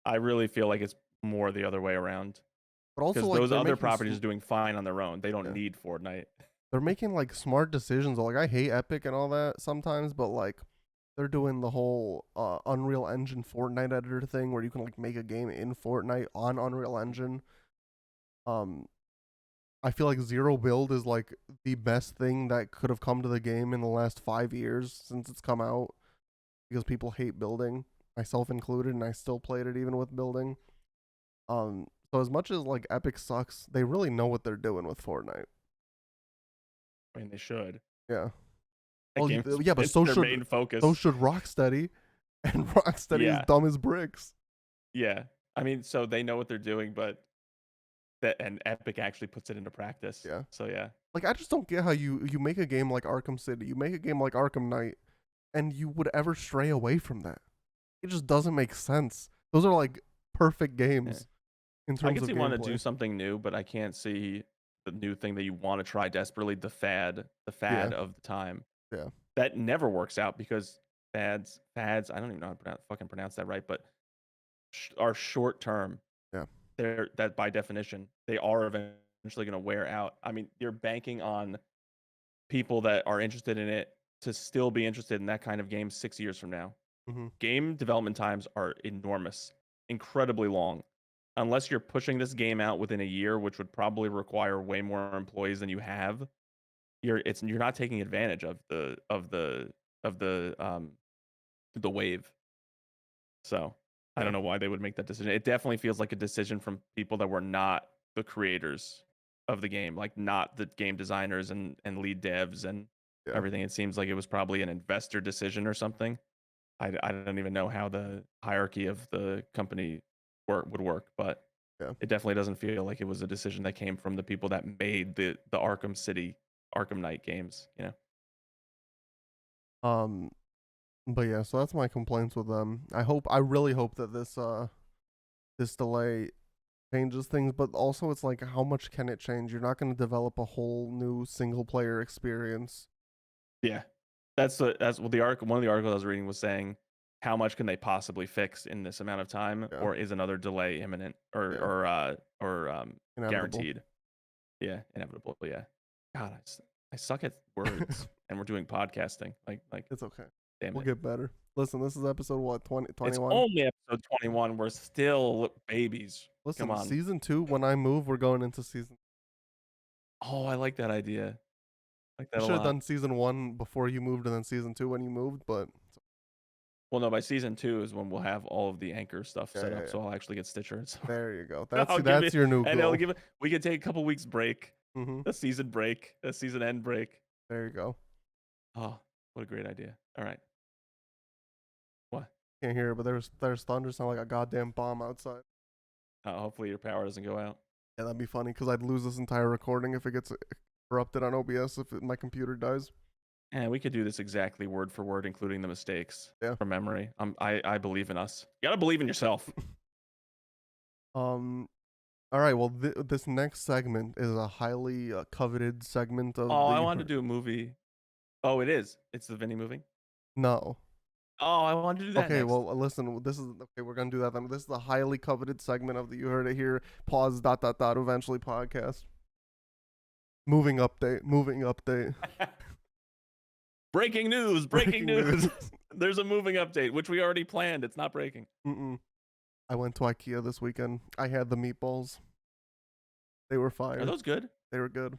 I really feel like it's more the other way around But also because like those other properties are doing fine on their own. They don't yeah. need Fortnite. They're making like smart decisions. Like, I hate Epic and all that sometimes, but like they're doing the whole Unreal Engine Fortnite editor thing where you can like make a game in Fortnite on Unreal Engine. Um, I feel like Zero Build is like the best thing that could have come to the game in the last 5 years since it's come out because people hate building, myself included, and I still played it even with building. So as much as like Epic sucks, they really know what they're doing with Fortnite. I mean, they should. Yeah. That Well, game has yeah, but been their main so focus. should Rocksteady, and Rocksteady is Yeah, dumb as bricks. yeah. I mean, so they know what they're doing, but that and Epic actually puts it into practice. Yeah. So yeah, Like, I just don't get how you make a game like Arkham City, you make a game like Arkham Knight, and you would ever stray away from that. It just doesn't make sense. Those are like perfect Yeah. games in I terms could of see wanting to do gameplay. something new, but I can't see the new thing that you want to try desperately. The Yeah, fad of the time yeah, that never works out because fads. I don't even know how to fucking pronounce that right, but are short term. yeah. They're that by definition they are eventually going to wear out. I mean, you're banking on people that are interested in it to still be interested in that kind of game 6 years from now. Mm-hmm. Game development times are enormous, incredibly long. Unless you're pushing this game out within a year, which would probably require way more employees than you have, you're not taking advantage of the wave. So I Yeah. don't know why they would make that decision. It definitely feels like a decision from people that were not the creators of the game, like not the game designers and lead devs and Yeah. everything. It seems like it was probably an investor decision or something. I don't even know how the hierarchy of the company would work, but Yeah. it definitely doesn't feel like it was a decision that came from the people that made the Arkham City, Arkham Knight games. You know. Um, but yeah, so that's my complaints with them. I really hope that this delay changes things, but also it's like how much can it change? You're not going to develop a whole new single player experience. Yeah, that's what one of the articles I was reading was saying. How much can they possibly fix in this amount of time, Yeah, or is another delay imminent yeah, or inevitable. guaranteed? Yeah, inevitable. Yeah. God, I suck at words, and we're doing podcasting. Like, It's okay. damn We'll it. get better. Listen, this is episode what, 20, It's 21? only episode 21. We're still babies. Come Listen, on. season 2, when I move, we're going into season. Oh, I like that idea. I like We that a should have lot. done season 1 before you moved and then season 2 when you moved, but Well, no, by season 2 is when we'll have all of the anchor stuff yeah, set yeah, up, yeah. so I'll actually get Stitcher. And so There you go. I'll give That's it, your new and I'll goal. give it. We can take a couple weeks break, Mm-hmm. a season break, a season end break. There you go. Oh, what a great idea! All right, what? Can't hear it, but there's thunder sound like a goddamn bomb outside. Hopefully your power doesn't go out. Yeah, that'd be funny because I'd lose this entire recording if it gets corrupted on OBS if my computer dies. And we could do this exactly word for word, including the mistakes Yeah. from memory. I believe in us. You gotta believe in yourself. All right. Well, this next segment is a highly coveted segment of Oh, the. I wanted to do a movie. Oh, it is. It's the Vinny movie. No. Oh, I wanted to do that Okay. next. Well, listen. This is okay. We're gonna do that then. This is the highly coveted segment of the. You heard it here. Pause. Dot dot dot. Eventually podcast. Moving update. Moving update. Breaking news! Breaking Breaking news! news. There's a moving update, which we already planned. It's not breaking. Mm-mm. I went to IKEA this weekend. I had the meatballs. They were Are fire. those good? They were good.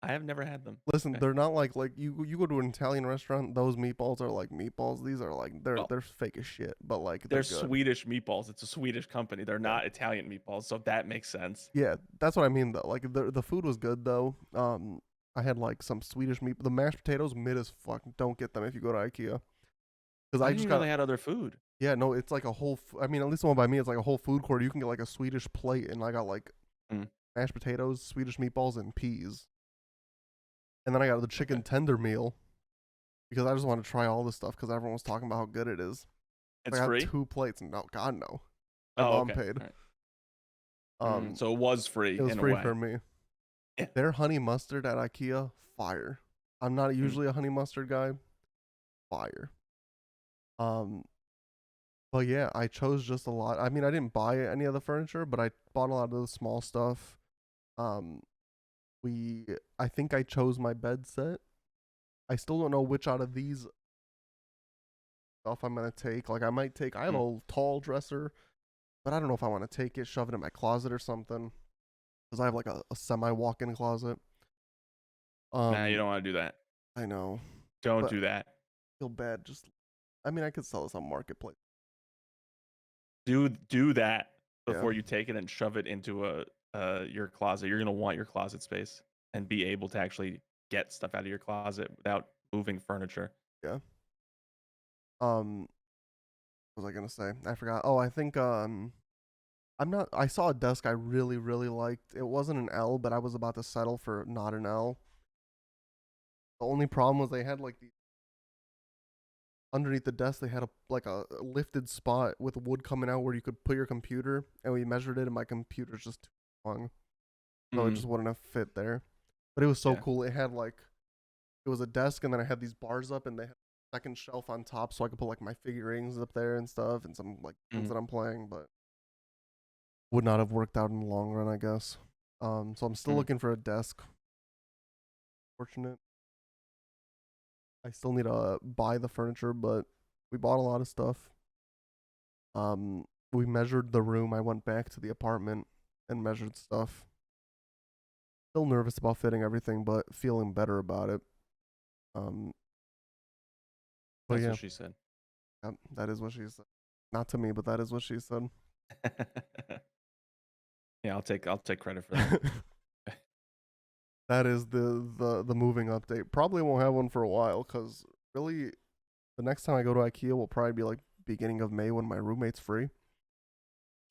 I have never had them. Listen, Okay. they're not like you go to an Italian restaurant. Those meatballs are like meatballs. These are like Well, they're fake as shit, but like they're they're good. Swedish meatballs. It's a Swedish company. They're Yeah, not Italian meatballs, so that makes sense. yeah, that's what I mean though. Like the food was good though. I had like some Swedish meat. The mashed potatoes mid as fuck. Don't get them if you go to IKEA. Because I I didn't just even know got they had other food. yeah no. It's like a whole. I mean, at least the one by me, it's like a whole food court. You can get like a Swedish plate, and I got like Mm. mashed potatoes, Swedish meatballs, and peas. And then I got the chicken Okay. tender meal because I just want to try all this stuff because everyone was talking about how good it is. It's I got free? 2 plates. No, God no. My Oh, mom okay. paid. All right. So it was free It was in a free way. for me. Yeah. Their honey mustard at IKEA, fire. I'm not usually a honey mustard guy. Fire. Um, but yeah, I chose just a lot. I mean, I didn't buy any of the furniture, but I bought a lot of the small stuff. Um, I think I chose my bed set. I still don't know which out of these stuff I'm gonna take. Like, I have Mm. a tall dresser, but I don't know if I want to take it, shove it in my closet or something. Because I have like a semi walk-in closet. Nah, you don't want to do that. I know, Don't but do that. I feel bad. I mean, I could sell this on marketplace. Do that Yeah, before you take it and shove it into your closet. You're gonna want your closet space and be able to actually get stuff out of your closet without moving furniture. yeah. What was I gonna say? I forgot. Oh, I think I'm not. I saw a desk I really really liked. It wasn't an L, but I was about to settle for not an L. The only problem was they had like these underneath the desk they had a lifted spot with wood coming out where you could put your computer, and we measured it, and my computer's just too long, so it Mm, just wouldn't have fit there. But it was so yeah. cool. It had like it was a desk, and then I had these bars up, and they had a second shelf on top, so I could put like my figurines up there and stuff, and some like games Mm, that I'm playing. But would not have worked out in the long run, I guess. So I'm still mm. looking for a desk. Fortunate. I still need to buy the furniture, but we bought a lot of stuff. We measured the room. I went back to the apartment and measured stuff. Still nervous about fitting everything, but feeling better about it. Um, but That's yeah, what she said. that is what she said. Not to me, but that is what she said. Yeah, I'll take credit for that. That is the moving update. Probably won't have one for a while because really, the next time I go to IKEA will probably be like beginning of May when my roommate's free.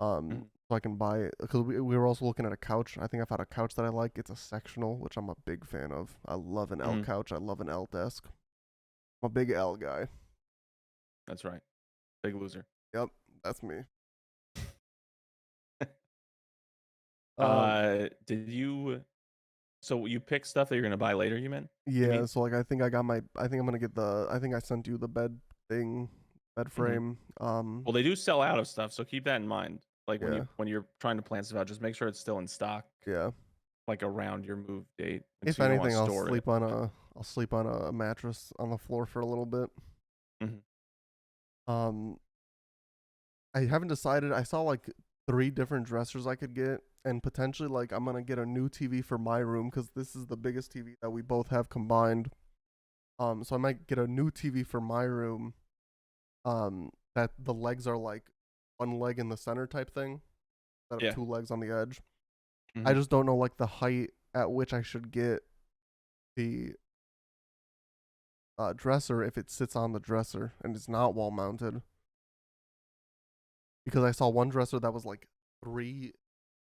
Mhm. So I can buy it because we were also looking at a couch. I think I found a couch that I like. It's a sectional, which I'm a big fan of. I love an L Mhm. couch. I love an L desk. I'm a big L guy. That's right. Big loser. Yep, that's me. Um, Did you? So you pick stuff that you're gonna buy later? You mean? You yeah. mean? So like, I think I got my. I think I'm gonna get the. I think I sent you the bed thing, bed Hmm. frame. Well, they do sell out of stuff, so keep that in mind. Like when Yeah, you're trying to plan stuff out, just make sure it's still in stock, yeah. like around your move date, and If so you don't want anything, to store it. I'll sleep on a mattress on the floor for a little bit. Mhm. Um, I haven't decided. I saw like 3 different dressers I could get, and potentially like I'm gonna get a new TV for my room because this is the biggest TV that we both have combined. So I might get a new TV for my room. That the legs are like one leg in the center type thing instead of Yeah. 2 legs on the edge. I Hmm. just don't know like the height at which I should get the dresser if it sits on the dresser and it's not wall mounted. Because I saw one dresser that was like 3,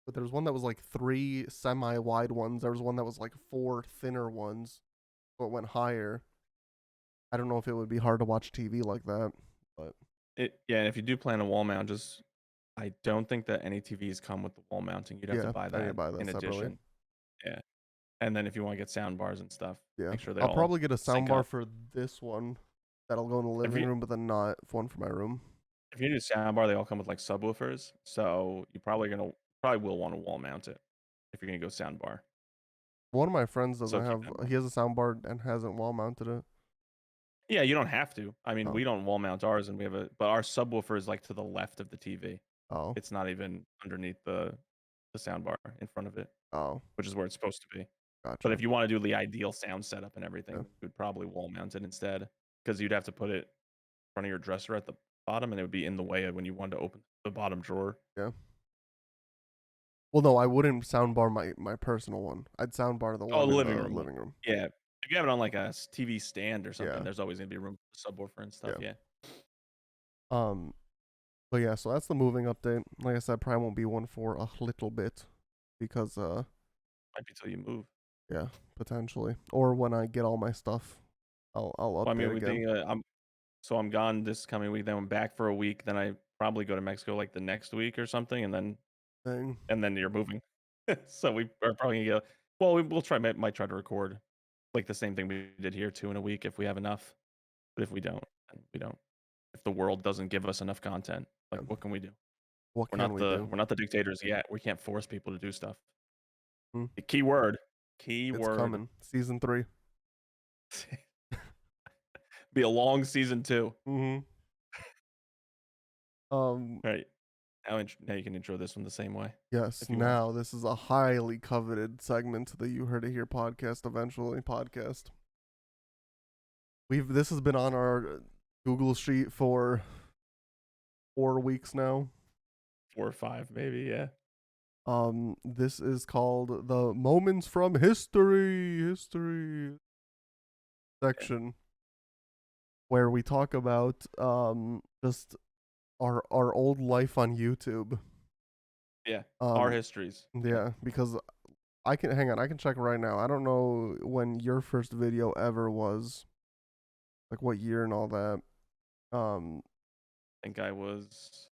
but there was one that was like 3 semi wide ones. There was one that was like 4 thinner ones, so it went higher. I don't know if it would be hard to watch TV like that, but Yeah, and if you do plan a wall mount, just I don't think that any TVs come with the wall mounting. You'd have to yeah, buy I need to that buy that in separately. addition. Yeah, and then if you want to get sound bars and stuff, Yeah, make sure they I'll all probably get a sync sound bar up. for this one that'll go in the If living you room, but then not one for my room. if you need a sound bar, they all come with like subwoofers, so you probably will want to wall mount it if you're gonna go sound bar. One of my friends So doesn't keep have. that in mind. He has a sound bar and hasn't wall mounted it. Yeah, you don't have to. I mean, Oh, we don't wall mount ours, and but our subwoofer is like to the left of the TV. oh, It's not even underneath the sound bar in front of it, oh. which is where it's supposed to be. But Gotcha. if you want to do the ideal sound setup and everything, Yeah, then you would probably wall mount it instead, because you'd have to put it in front of your dresser at the bottom, and it would be in the way of when you wanted to open the bottom drawer. yeah. Well, no, I wouldn't soundbar my personal one. I'd soundbar the Oh, one the in living the room one. living room. Yeah, if you have it on like a TV stand or something, Yeah, there's always gonna be room for the subwoofer and stuff. yeah. Yeah, Um, but yeah, so that's the moving update. Like I said, probably won't be one for a little bit because might be till you move. yeah, potentially, or when I get all my stuff, I'll Well, I update mean, we again. think I'm gone this coming week. Then I'm back for a week. Then I probably go to Mexico like the next week or something, and then Thing. you're moving. So we are probably gonna go. Well, we'll try might try to record like the same thing we did here, 2 in a week if we have enough. But if we don't, then we don't. If the world doesn't give us enough content, like Yeah. what can we do? What can we do? We're not the dictators yet. We can't force people to do stuff. Hmm. The key word. It's coming. Season 3. Be a long season 2. Mm-hmm. Right. Now you can intro this one the same way Yes. if you want. Now this is a highly coveted segment to the You Heard It Here podcast. Eventually, podcast. This has been on our Google sheet for 4 weeks now. 4 or 5 maybe, yeah. This is called the Moments from History Yeah. section, where we talk about just our old life on YouTube. Yeah. Our Um, histories. Yeah. yeah, because I can check right now. I don't know when your first video ever was, like what year and all that. I think I was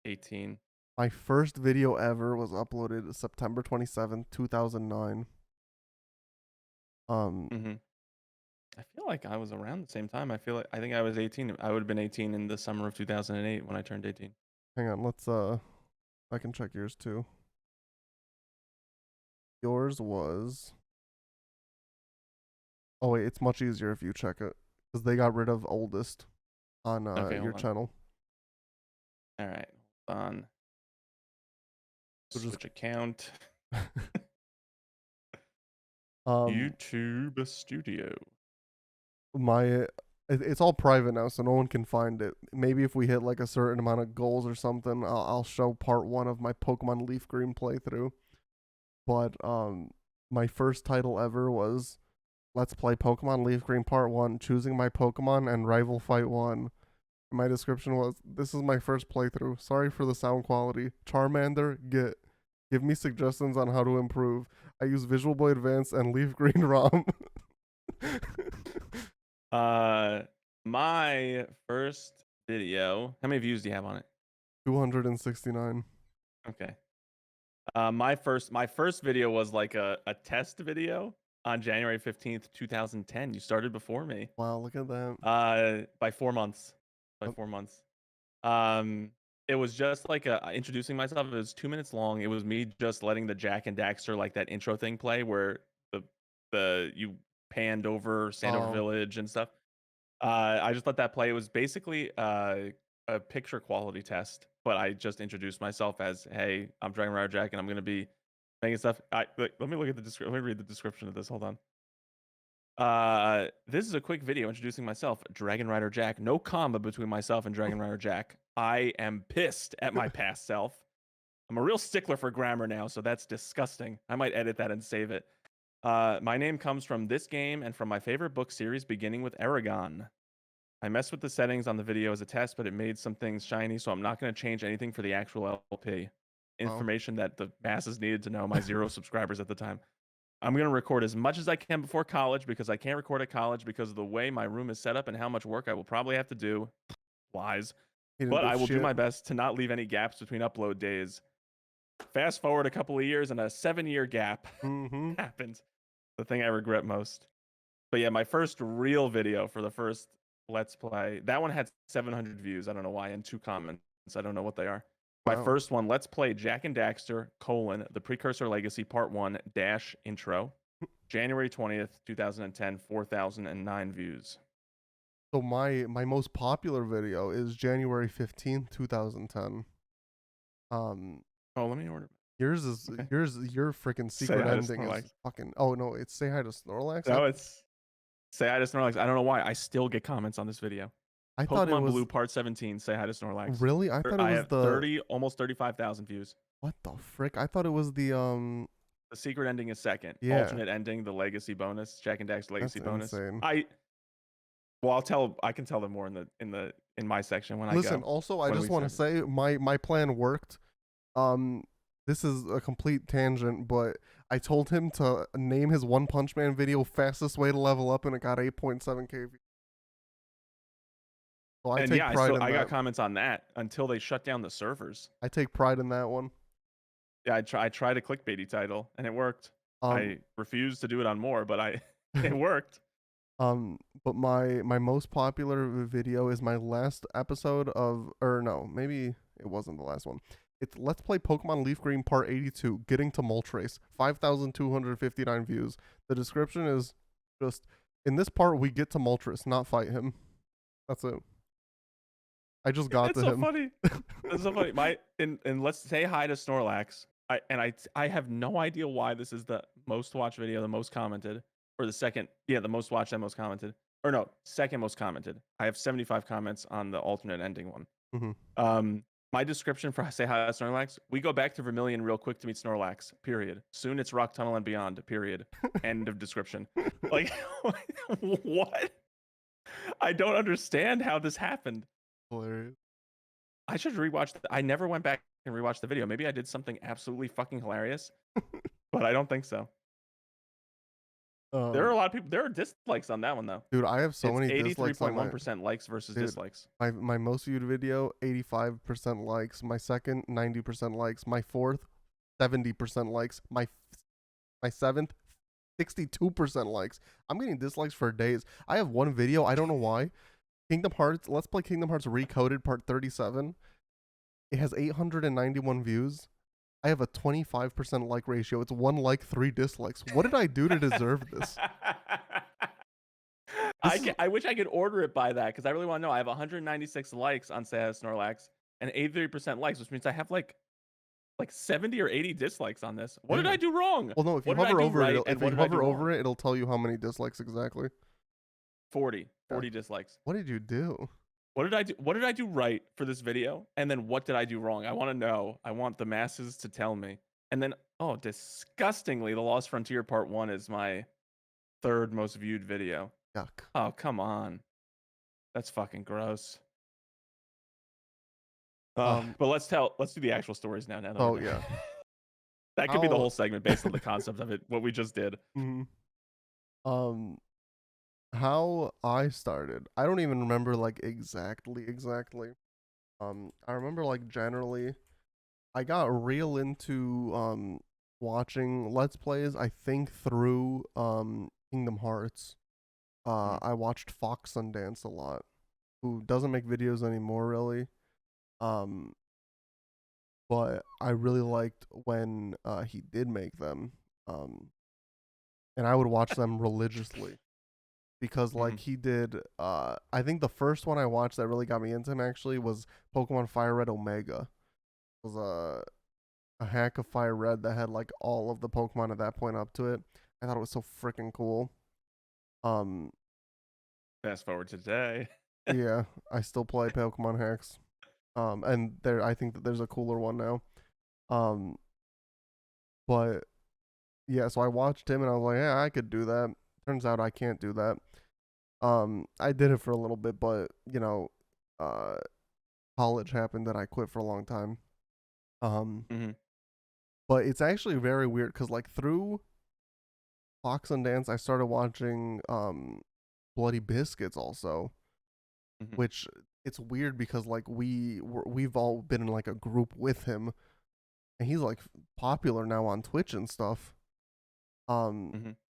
18. My first video ever was uploaded September 27th, 2009. Mm-hmm. I feel like I was around the same time. I think I was 18. I would have been 18 in the summer of 2008 when I turned 18. Hang on, let's I can check yours too. Yours was, oh wait, it's much easier if you check it because they got rid of oldest on Okay, your hold on. channel. All right, hold on. So just Switch account. um YouTube Studio. my it's all private now, so no one can find it. Maybe if we hit like a certain amount of goals or something, I'll show part 1 of my Pokemon Leaf Green playthrough. But my first title ever was Let's Play Pokemon Leaf Green Part 1, choosing my Pokemon and Rival Fight 1. My description was, this is my first playthrough. Sorry for the sound quality. Charmander, get. Give me suggestions on how to improve. I use Visual Boy Advance and Leaf Green ROM. My first video. How many views do you have on it? 269. Okay. My first video was like a test video on January 15th, 2010. You started before me. Wow, look at that. By 4 months. By 4 months. It was just like introducing myself. It was 2 minutes long. It was me just letting the Jack and Daxter like that intro thing play where the you panned over Sandover Village and stuff. I just let that play. It was basically a picture quality test, but I just introduced myself as, "Hey, I'm Dragon Rider Jack, and I'm gonna be making stuff." Let me look at the description. Let me read the description of this. Hold on. This is a quick video introducing myself, Dragon Rider Jack. No comma between myself and Dragon Rider Jack. I am pissed at my past self. I'm a real stickler for grammar now, so that's disgusting. I might edit that and save it. My name comes from this game and from my favorite book series, beginning with Aragon. I messed with the settings on the video as a test, but it made some things shiny, so I'm not going to change anything for the actual LP. Information that the masses needed to know, my 0 subscribers at the time. I'm going to record as much as I can before college because I can't record at college because of the way my room is set up and how much work I will probably have to do. Lies. But I will do my best to not leave any gaps between upload days. Fast forward a couple of years and a 7-year gap happened. The thing I regret most. But yeah, my first real video for the first Let's Play, that one had 700 views. I don't know why, and 2 comments. I don't know what they are. My first one, Let's Play Jack and Daxter, the Precursor Legacy Part 1 - intro. January 20th, 2010, 4,009 views. So my most popular video is January 15th, 2010. Oh, let me order. Your freaking secret ending is fucking. Oh no, it's Say Hi to Snorlax. No, it's Say Hi to Snorlax. I don't know why. I still get comments on this video. I thought it was Blue Part 17. Say Hi to Snorlax. Really? I thought it was have 30, almost 35,000 views. What the frick? I thought it was the The secret ending is second. Yeah. Alternate ending, the legacy bonus, Jack and Daxter legacy bonus. Insane. I can tell them more in my section when I go. Listen, also I just want to say my plan worked. This is a complete tangent, but I told him to name his One Punch Man video "Fastest Way to Level Up," and it got 8.7K. So I take pride in that. I got comments on that until they shut down the servers. I take pride in that one. Yeah, I tried a clickbaity title and it worked. I refused to do it on more, but it worked. But my most popular video is my last episode of, or no, maybe it wasn't the last one. It's Let's Play Pokemon Leaf Green Part 82, Getting to Moltres, 5,259 views. The description is just, in this part we get to Moltres, not fight him. That's it. I just got to him. Funny. That's so funny. And let's say hi to Snorlax. I have no idea why this is the most watched video, the most commented, or the most watched and most commented, or no, second most commented. I have 75 comments on the alternate ending one. My description for Say Hi to Snorlax: we go back to Vermilion real quick to meet Snorlax. Period. Soon it's Rock Tunnel and beyond. Period. End of description. Like, what? I don't understand how this happened. Hilarious. I should rewatch. I never went back and rewatched the video. Maybe I did something absolutely fucking hilarious, but I don't think so. There are Um, a lot of people. There are dislikes on that one though. dude, I have so It's many dislikes on my 83.1% likes versus dude. dislikes. My most viewed video, 85% likes. My second, 90% likes. My fourth, 70% likes. My seventh, 62% likes. I'm getting dislikes for days. I have one video, I don't know why. Kingdom Hearts, Let's Play Kingdom Hearts Recoded Part 37. It has 891 views. I have a 25% like ratio. It's 1 like, 3 dislikes. What did I do to deserve this? I wish I could order it by that because I really want to know. I have 196 likes on Sad Snorlax and 83% likes, which means I have like 70 or 80 dislikes on this. What did Yeah. I do wrong? Well, no, if you What did I hover do over right? it, And if what you did I do hover wrong? over it, it'll tell you how many dislikes exactly. 40 Yeah. dislikes. What did you do? What did I do? What did I do right for this video? And then what did I do wrong? I want to know. I want the masses to tell me. And then, oh, disgustingly, The Lost Frontier Part 1 is my third most viewed video. Yuck. Oh, come on. That's fucking gross. But let's do the actual stories now. Now that Oh we're done. yeah. That could be the whole segment based on the concept of it, what we just did. Mhm. How I started, I don't even remember like exactly. I remember like generally, I got real into watching Let's Plays. I think through Kingdom Hearts. I watched Fox Sundance a lot, who doesn't make videos anymore really. Um, but I really liked when he did make them. And I would watch them religiously because like he did I think the first one I watched that really got me into him actually was Pokemon Fire Red Omega. It was a hack of Fire Red that had like all of the Pokemon at that point up to it. I thought it was so freaking cool. Um Fast forward to today. yeah, I still play Pokemon hacks. And there I think that there's a cooler one now. Um but yeah, so I watched him and I was like, yeah, I could do that. Turns out I can't do that. I did it for a little bit, but you know, uh, college happened and I quit for a long time. Um, but it's actually very weird because like through Fox and Dance, I started watching Bloody Biscuits also, which it's weird because like we've all been in like a group with him, and he's like popular now on Twitch and stuff.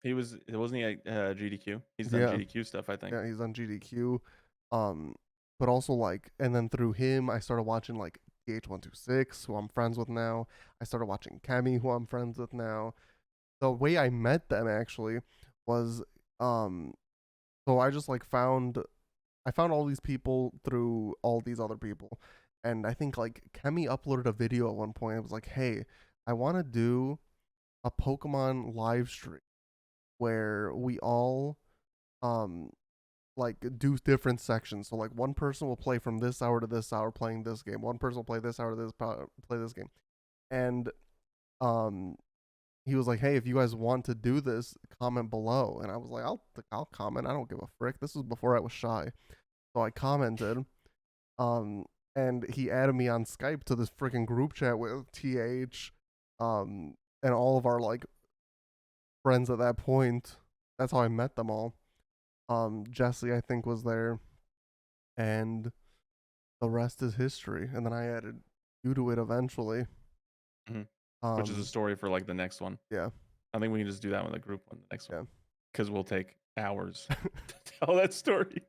He wasn't he at GDQ? He's done Yeah. GDQ stuff, I think. Yeah, he's on GDQ. But also like, and then through him, I started watching like TH126, who I'm friends with now. I started watching Kemi, who I'm friends with now. The way I met them actually was, so I just like I found all these people through all these other people, and I think like Kemi uploaded a video at one point. It was like, hey, I want to do a Pokemon live stream where we all like do different sections. So like one person will play from this hour to this hour playing this game. One person will play this hour to this play this game. And um he was like, "Hey, if you guys want to do this, comment below." And I was like, "I'll comment. I don't give a frick." This was before I was shy. So I commented. And he added me on Skype to this freaking group chat with TH and all of our like friends at that point. That's how I met them all. Jesse, I think, was there, and the rest is history. And then I added you to it eventually. Which is a story for like the next one. Yeah. I think we can just do that with a group one, the next Yeah. one, because we'll take hours to tell that story.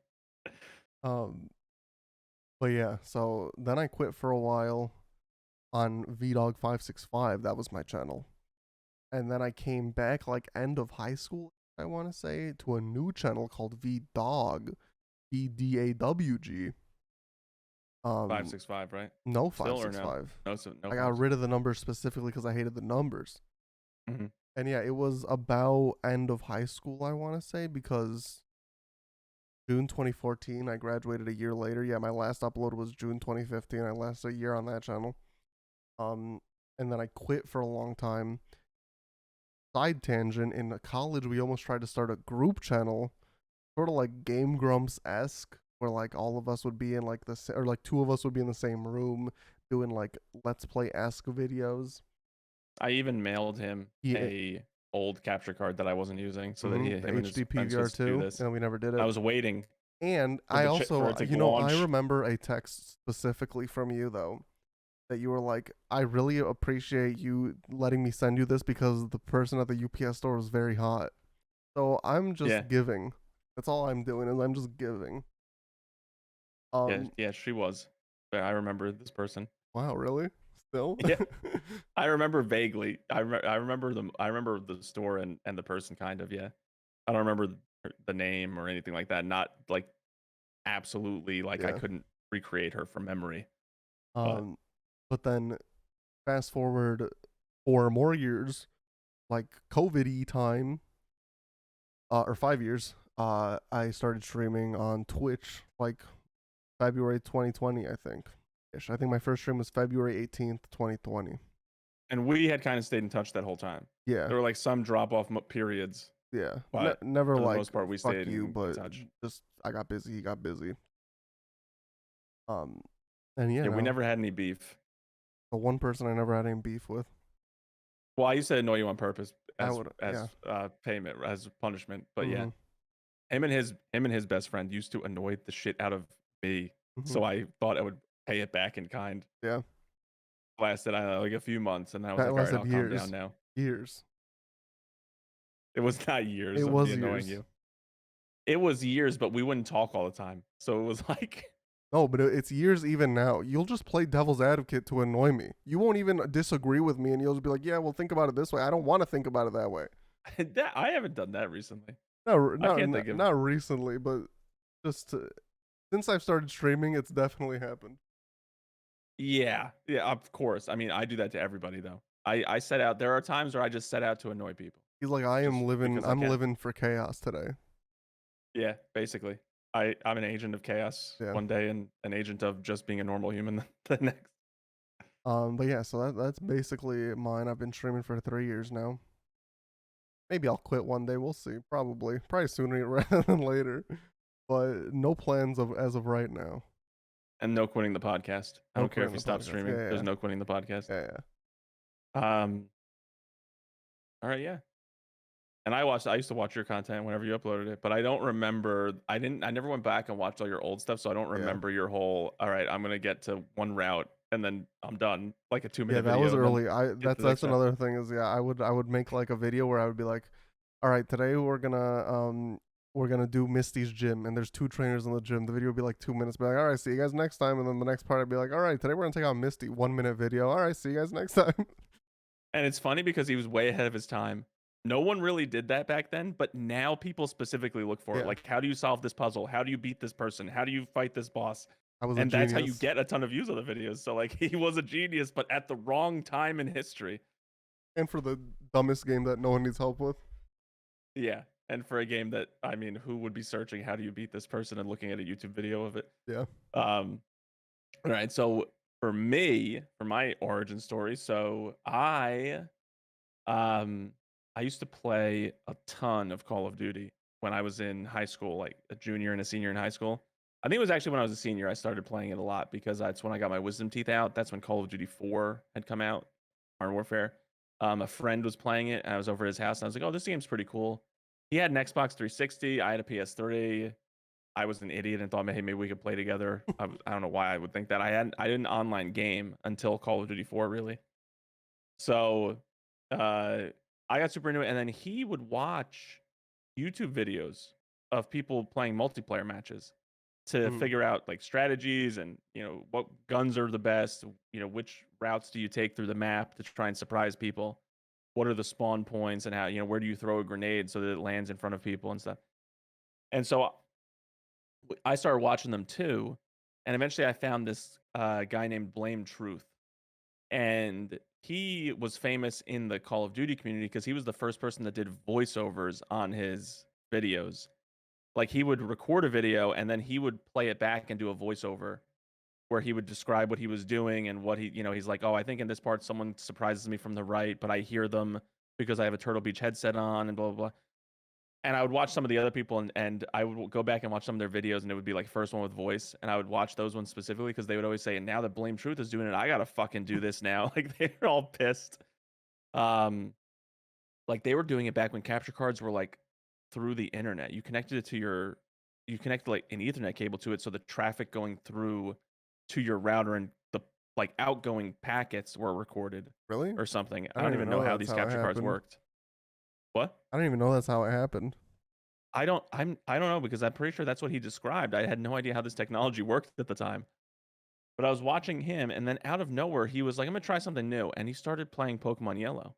But yeah, so then I quit for a while on VDog565. That was my channel. And then I came back like end of high school, I want to say, to a new channel called VDog, VDAWG. 565, right? No, Still or 565. No, no. I got rid of the numbers specifically because I hated the numbers. Mm-hmm. And yeah, it was about end of high school, I want to say, because June 2014, I graduated a year later. Yeah, my last upload was June 2015. I lasted a year on that channel. And then I quit for a long time. Side tangent, in college, we almost tried to start a group channel, sort of like Game Grumps-esque, where like all of us would be in like or like two of us would be in the same room doing like Let's Play-esque videos. I even mailed him a old capture card that I wasn't using, so that The him and his HD friends PVR could do two, this. and we never did I it. was waiting And for I for also, it to I launch. remember a text specifically from you though that you were like, I really appreciate you letting me send you this because the person at the UPS store was very hot. So I'm Yeah, just giving. That's all I'm doing is I'm just giving. yeah, Um, yeah. She was. But I remember this person. wow, really? Still? Yeah, I remember vaguely. I remember them. I remember the store and the person kind of. Yeah, I don't remember the name or anything like that. Not like absolutely like I Yeah. couldn't recreate her from memory. But Um, but then fast forward 4 more years, like COVID time, or 5 years, I started streaming on Twitch like February 2020, I think. Ish. I think my first stream was February 18th, 2020. and we had kind of stayed in touch that whole time. Yeah, There were like some drop off periods, yeah. but Never for the like most part, we fuck stayed you, in but touch. just I got busy. He got busy. Um, and yeah, Yeah, we no, never had any beef. the one person I never had any beef with. Well, I used to annoy you on purpose I would, yeah. as payment as punishment. But yeah, Mm-hmm. him and his best friend used to annoy the shit out of me. Mm-hmm. So I thought I would pay it back in kind. Yeah, Lasted like a few months, and I was that like, all right, lasted I'll calm down years. now. Years. It was not years It of me was annoying years. you. It was years, but we wouldn't talk all the time. So it was like, No, but it's years even now. You'll just play devil's advocate to annoy me. You won't even disagree with me, and you'll just be like, "Yeah, well, think about it this way." I don't want to think about it that way. that I haven't done that recently. No, I can't think of. not recently, but just since I've started streaming, it's definitely happened. Yeah, yeah, of course. I mean, I do that to everybody though. I set out. There are times where I just set out to annoy people, He's like, just because I I'm can. living for chaos today. Yeah, basically. I'm an agent of chaos Yeah. one day and an agent of just being a normal human the next. But yeah, so that's basically mine. I've been streaming for 3 years now. Maybe I'll quit one day. We'll see. Probably sooner rather than later. But no plans of as of right now. And no quitting the podcast. I No don't care if quitting you the stop podcast. streaming. Yeah, There's no quitting the podcast. yeah, yeah. All right, yeah. And I used to watch your content whenever you uploaded it, but I don't remember. I never went back and watched all your old stuff, so I don't Yeah. remember your whole. All right, I'm gonna get to one route and then I'm done, like a 2 minute Yeah, that video. was and then early. get to the That's next route. another thing is, yeah, I would make like a video where I would be like, all right, today we're gonna do Misty's gym, and there's 2 trainers in the gym. The video would be like 2 minutes. Be like, all right, see you guys next time. And then the next part I'd be like, all right, today we're gonna take out Misty. 1 minute video. All right, see you guys next time. And it's funny because he was way ahead of his time. No one really did that back then, but now people specifically look for it. Yeah. Like, how do you solve this puzzle? How do you beat this person? How do you fight this boss? I was And a that's how you genius. get a ton of views on the videos. So like he was a genius, but at the wrong time in history. And for the dumbest game that no one needs help with. Yeah. And for a game that, I mean, who would be searching how do you beat this person and looking at a YouTube video of it? Yeah. All right. So for me, for my origin story, so I used to play a ton of Call of Duty when I was in high school, like a junior and a senior in high school. I think it was actually when I was a senior I started playing it a lot because that's when I got my wisdom teeth out. That's when Call of Duty 4 had come out, Modern Warfare. A friend was playing it, and I was over at his house, and I was like, "Oh, this game's pretty cool." He had an Xbox 360. I had a PS3. I was an idiot and thought, "Hey, maybe we could play together." I don't know why I would think that. I did an online game until Call of Duty 4, really. So, I got super into it, and then he would watch YouTube videos of people playing multiplayer matches to Mm. figure out like strategies and what guns are the best, which routes do you take through the map to try and surprise people, what are the spawn points, and how where do you throw a grenade so that it lands in front of people and stuff. And so I started watching them too, and eventually I found this guy named Blame Truth, and he was famous in the Call of Duty community because he was the first person that did voiceovers on his videos. Like he would record a video and then he would play it back and do a voiceover where he would describe what he was doing and what he's like, "Oh, I think in this part someone surprises me from the right, but I hear them because I have a Turtle Beach headset on," and blah blah blah. And I would watch some of the other people, and I would go back and watch some of their videos, and it would be like first one with voice, and I would watch those ones specifically because they would always say, "And now that Blame Truth is doing it, I gotta fucking do this now." Like they're all pissed. Um, like they were doing it back when capture cards were like through the internet. You connected it to you connected like an Ethernet cable to it, so the traffic going through to your router and the like outgoing packets were recorded Really? or something. I I don't don't even even know know how that's these how it capture cards happened. worked. What? I don't even know that's how it happened. I don't know because I'm pretty sure that's what he described. I had no idea how this technology worked at the time. But I was watching him and then out of nowhere he was like, I'm gonna try something new. And he started playing Pokemon Yellow.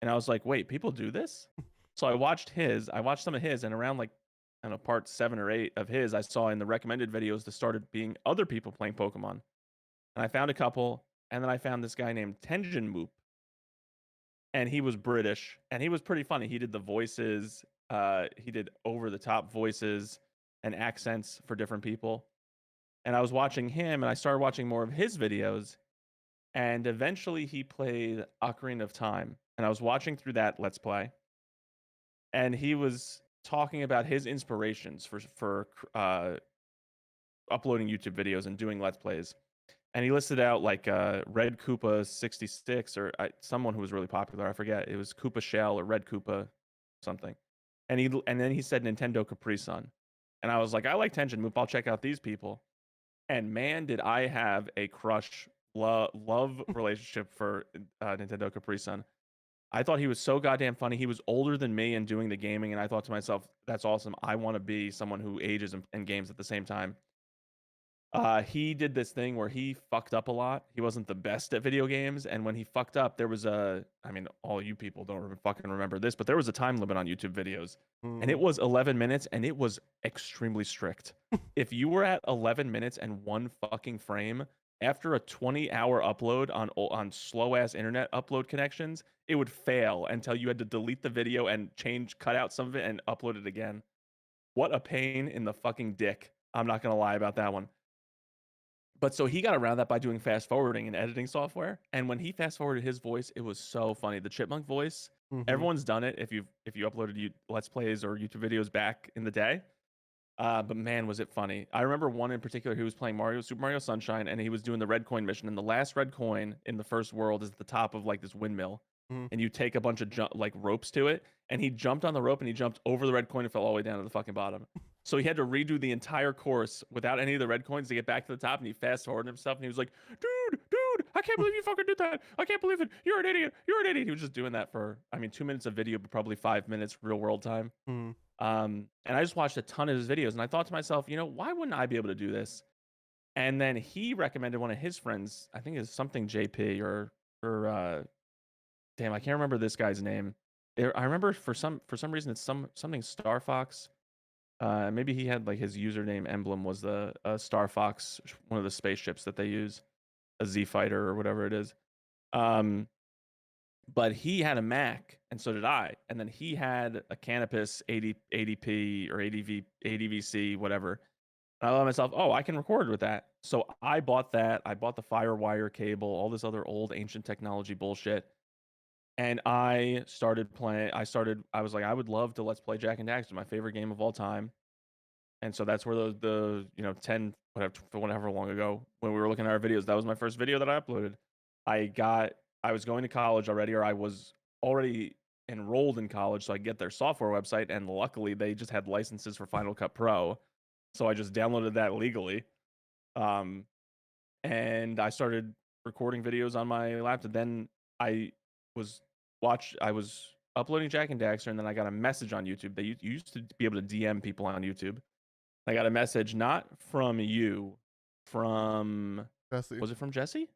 And I was like, wait, people do this? So I watched some of his, and around like, I don't know, part 7 or 8 of his, I saw in the recommended videos that started being other people playing Pokemon. And I found a couple, and then I found this guy named Tenjin Moop, and he was British, and he was pretty funny. He did the voices, he did over the top voices and accents for different people. And I was watching him, and I started watching more of his videos, and eventually he played Ocarina of Time, and I was watching through that Let's Play, and he was talking about his inspirations for uploading YouTube videos and doing Let's Plays. And he listed out like Red Koopa 66 or someone who was really popular. I forget. It was Koopa Shell or Red Koopa something. And then he said Nintendo Capri Sun. And I was like, I like Tension Moop. I'll check out these people. And man, did I have a crush, love relationship for Nintendo Capri Sun. I thought he was so goddamn funny. He was older than me and doing the gaming, and I thought to myself, that's awesome. I want to be someone who ages in games at the same time. He did this thing where he fucked up a lot. He wasn't the best at video games, and when he fucked up, there was I mean, all you people don't fucking remember this, but there was a time limit on YouTube videos, and it was 11 minutes, and it was extremely strict. If you were at 11 minutes and 1 fucking frame after a 20-hour upload on slow ass internet upload connections, it would fail until you had to delete the video and cut out some of it and upload it again. What a pain in the fucking dick. I'm not gonna lie about that one. But so he got around that by doing fast forwarding and editing software. And when he fast forwarded his voice, it was so funny. The chipmunk voice, everyone's done it if you uploaded Let's Plays or YouTube videos back in the day. But man, was it funny. I remember one in particular who was playing Super Mario Sunshine, and he was doing the red coin mission. And the last red coin in the first world is at the top of like this windmill. And you take a bunch of like ropes to it. And he jumped on the rope and he jumped over the red coin and fell all the way down to the fucking bottom. So he had to redo the entire course without any of the red coins to get back to the top. And he fast forwarded himself and he was like, dude, I can't believe you fucking did that. I can't believe it. You're an idiot. You're an idiot. He was just doing that for, 2 minutes of video, but probably 5 minutes real world time. And I just watched a ton of his videos and I thought to myself, why wouldn't I be able to do this? And then he recommended one of his friends, I think it's something JP or damn, I can't remember this guy's name. I remember for some reason it's something Star Fox. Maybe he had like his username emblem was the Star Fox, one of the spaceships that they use, a Z fighter or whatever it is. But he had a Mac, and so did I. And then he had a Canopus 80p or ADVC, whatever. And I thought to myself, oh, I can record with that. So I bought that. I bought the Firewire cable, all this other old ancient technology bullshit. And I started playing. I was like, I would love to Let's Play Jak and Daxter, my favorite game of all time. And so that's where the 10 whatever long ago when we were looking at our videos, that was my first video that I uploaded. I was going to college already, or I was already enrolled in college, so I get their software website, and luckily they just had licenses for Final Cut Pro, so I just downloaded that legally, and I started recording videos on my laptop. Then I was uploading Jak and Daxter, and then I got a message on YouTube. They used to be able to DM people on YouTube. I got a message not from you, from Jesse. was it from Jesse?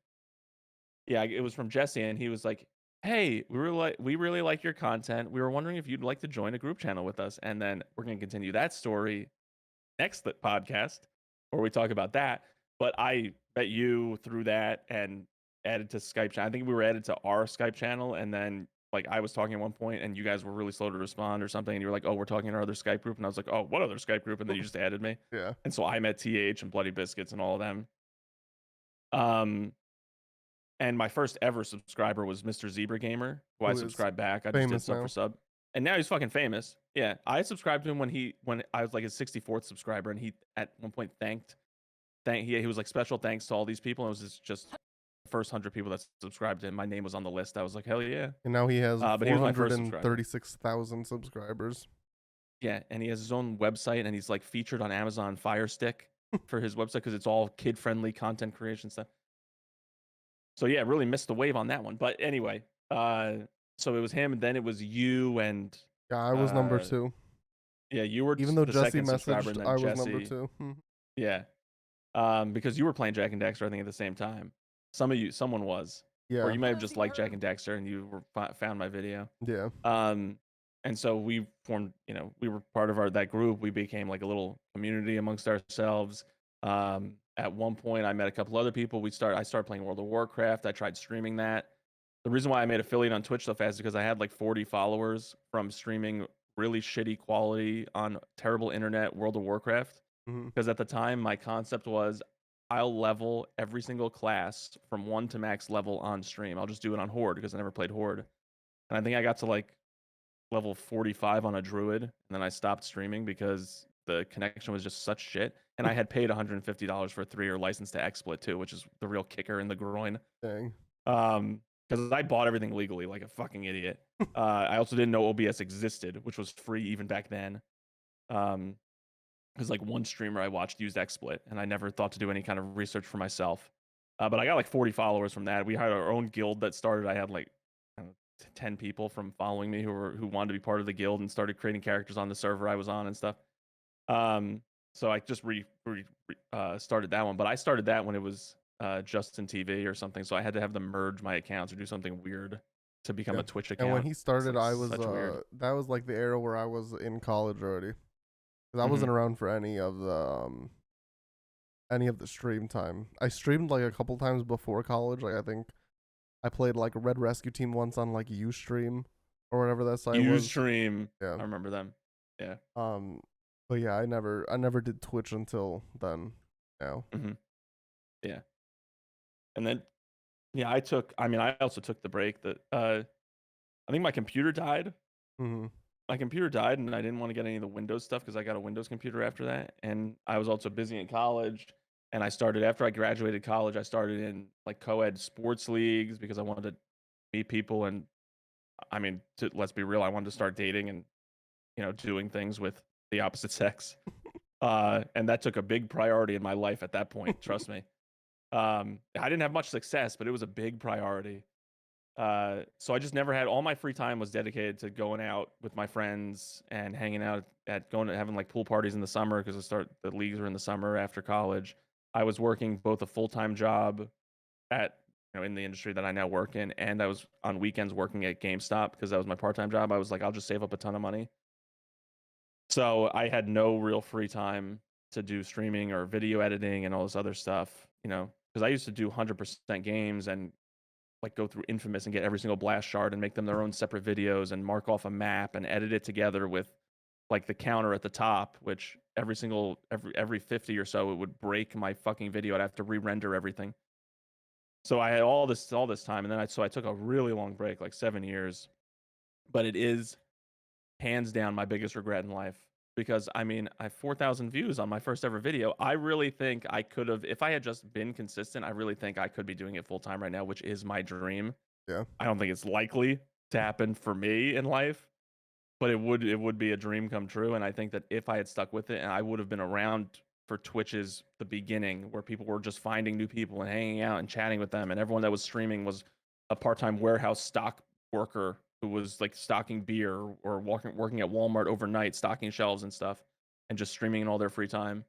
Yeah, it was from Jesse, and he was like, "Hey, we really like your content. We were wondering if you'd like to join a group channel with us." And then we're gonna continue that story next podcast, where we talk about that. But I bet you through that and added to Skype channel. I think we were added to our Skype channel, and then like I was talking at one point, and you guys were really slow to respond or something, and you were like, "Oh, we're talking in our other Skype group," and I was like, "Oh, what other Skype group?" And then you just added me. Yeah. And so I met TH and Bloody Biscuits and all of them. And my first ever subscriber was Mr. Zebra Gamer, who I subscribed back. I just did sub for sub. And now he's fucking famous. Yeah. I subscribed to him when I was like his 64th subscriber, and he at one point he was like special thanks to all these people. And it was just first 100 people that subscribed to him, my name was on the list. I was like, hell yeah. And now he has But he was my first subscriber. 436,000 subscribers. Yeah, and he has his own website, and he's like featured on Amazon Fire Stick for his website because it's all kid-friendly content creation stuff. So yeah, really missed the wave on that one. But anyway, so it was him, and then it was you, and Yeah, I was number 2. yeah, you were Even though the Jesse second subscriber, messaged, and then I was Jesse. number 2. Yeah, because you were playing Jack and Daxter, I think, at the same time. Someone was, Yeah. or you might have just liked Jack and Daxter, and you were found my video. Yeah. And so we formed, we were part of that group. We became like a little community amongst ourselves. At one point, I met a couple other people. I started playing World of Warcraft. I tried streaming that. The reason why I made affiliate on Twitch so fast is because I had like 40 followers from streaming really shitty quality on terrible internet World of Warcraft. Because at the time, my concept was I'll level every single class from 1 to max level on stream. I'll just do it on Horde because I never played Horde. And I think I got to like level 45 on a druid, and then I stopped streaming because the connection was just such shit. And I had paid $150 for a 3-year license to XSplit too, which is the real kicker in the groin. Dang. Because I bought everything legally like a fucking idiot. I also didn't know OBS existed, which was free even back then. Because like one streamer I watched used XSplit, and I never thought to do any kind of research for myself. But I got like 40 followers from that. We had our own guild that started. I had like 10 people from following me who wanted to be part of the guild and started creating characters on the server I was on and stuff. So I just started that one, but I started that when it was Justin TV or something. So I had to have them merge my accounts or do something weird to become a Twitch account. And when he started, like I was that was like the era where I was in college already, because I wasn't around for any of the stream time. I streamed like a couple times before college. Like I think I played like Red Rescue Team once on like Ustream or whatever that site was. Ustream. Yeah. I remember them. Yeah. But yeah, I never did Twitch until then. Now. Yeah. And then yeah, I also took the break that I think my computer died. My computer died, and I didn't want to get any of the Windows stuff because I got a Windows computer after that. And I was also busy in college. And after I graduated college, I started in like co-ed sports leagues because I wanted to meet people. And I mean, let's be real, I wanted to start dating and, doing things with the opposite sex. And that took a big priority in my life at that point. Trust me. I didn't have much success, but it was a big priority. So I just never had, all my free time was dedicated to going out with my friends and hanging out having like pool parties in the summer because the leagues were in the summer after college. I was working both a full-time job in the industry that I now work in, and I was on weekends working at GameStop because that was my part-time job. I was like, I'll just save up a ton of money. So I had no real free time to do streaming or video editing and all this other stuff, because I used to do 100% games and like go through Infamous and get every single blast shard and make them their own separate videos and mark off a map and edit it together with like the counter at the top, which every 50 or so it would break my fucking video. I'd have to re-render everything. So I had all this time, and then I took a really long break, like 7 years. But it is hands down my biggest regret in life because I have 4,000 views on my first ever video. I really think I could have, if I had just been consistent, I really think I could be doing it full time right now, which is my dream. Yeah. I don't think it's likely to happen for me in life, but it would be a dream come true. And I think that if I had stuck with it, and I would have been around for Twitch's the beginning, where people were just finding new people and hanging out and chatting with them, and everyone that was streaming was a part-time warehouse stock worker who was like stocking beer or working at Walmart overnight, stocking shelves and stuff, and just streaming in all their free time.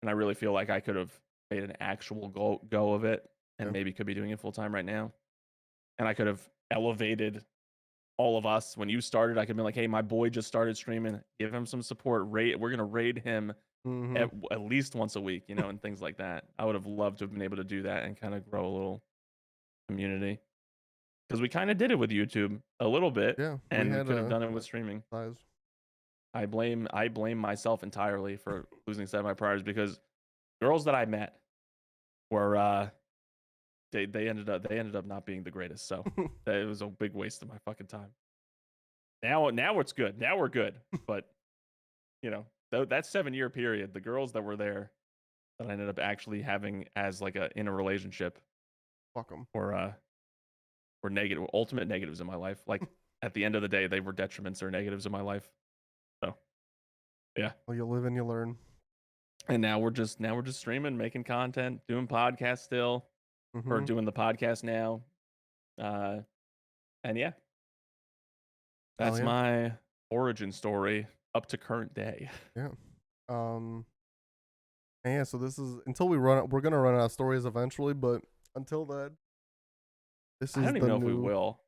And I really feel like I could have made an actual go of it, and maybe could be doing it full time right now. And I could have elevated all of us. When you started, I could be like, hey, my boy just started streaming. Give him some support. We're going to raid him at least once a week, and things like that. I would have loved to have been able to do that and kind of grow a little community. Because we kind of did it with YouTube a little bit. Yeah. And we could have done it with streaming. Size. I blame myself entirely for losing sight of my priorities because girls that I met were they ended up not being the greatest. So it was a big waste of my fucking time. Now it's good. Now we're good. But that 7-year period, the girls that were there that I ended up actually having as like in a relationship, Fuck them. were negative, ultimate negatives in my life. Like at the end of the day, they were detriments or negatives in my life. So yeah. Well, you live and you learn. And now we're just streaming, making content, doing podcasts still, or Mm-hmm. doing the podcast now. And yeah, Oh that's yeah. my origin story up to current day. Yeah. And yeah, so this is until we're gonna run out of stories eventually, but until then, this I is don't even the know if we new. will,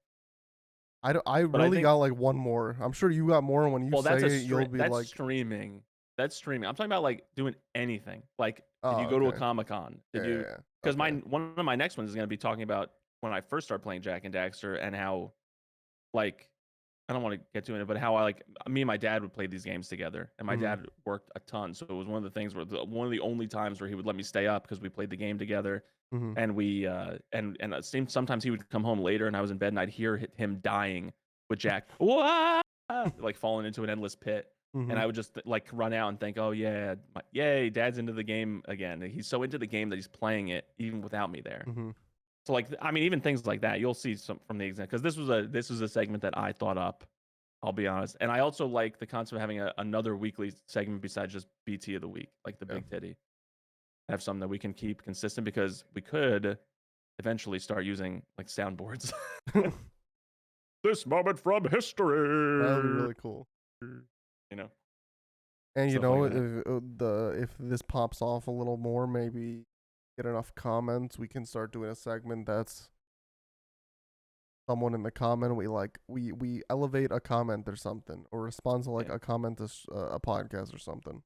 I but I really think got like one more. I'm sure you got more. When you well, that's a say it, you'll be that's like, streaming. That's streaming. I'm talking about like doing anything. Like, did you oh, go to a okay, Comic-Con? yeah, Did yeah, you? yeah. Because Okay, one of my next ones is going to be talking about when I first started playing Jack and Daxter and how, like, I don't want to get to it, but how I like me and my dad would play these games together, and my mm-hmm. dad worked a ton, so it was one of the things where one of the only times where he would let me stay up because we played the game together, Mm-hmm. and we and it seemed sometimes he would come home later, and I was in bed, and I'd hear him dying with Jack, Wah! Like falling into an endless pit, Mm-hmm. and I would just like run out and think, oh yeah, yay, Dad's into the game again. He's so into the game that he's playing it even without me there. Mm-hmm. So like, I mean, even things like that, you'll see some from the example because this was a segment that I thought up. I'll be honest, and I also like the concept of having another weekly segment besides just BT of the week, like the Yeah. Big Titty. Have something that we can keep consistent because we could eventually start using like soundboards. This moment from history. That'll be really cool. You know, And you stuff know, like that. if this pops off a little more, maybe get enough comments, we can start doing a segment that's someone in the comment. We elevate a comment or something, or respond to like Yeah. a comment to a podcast or something.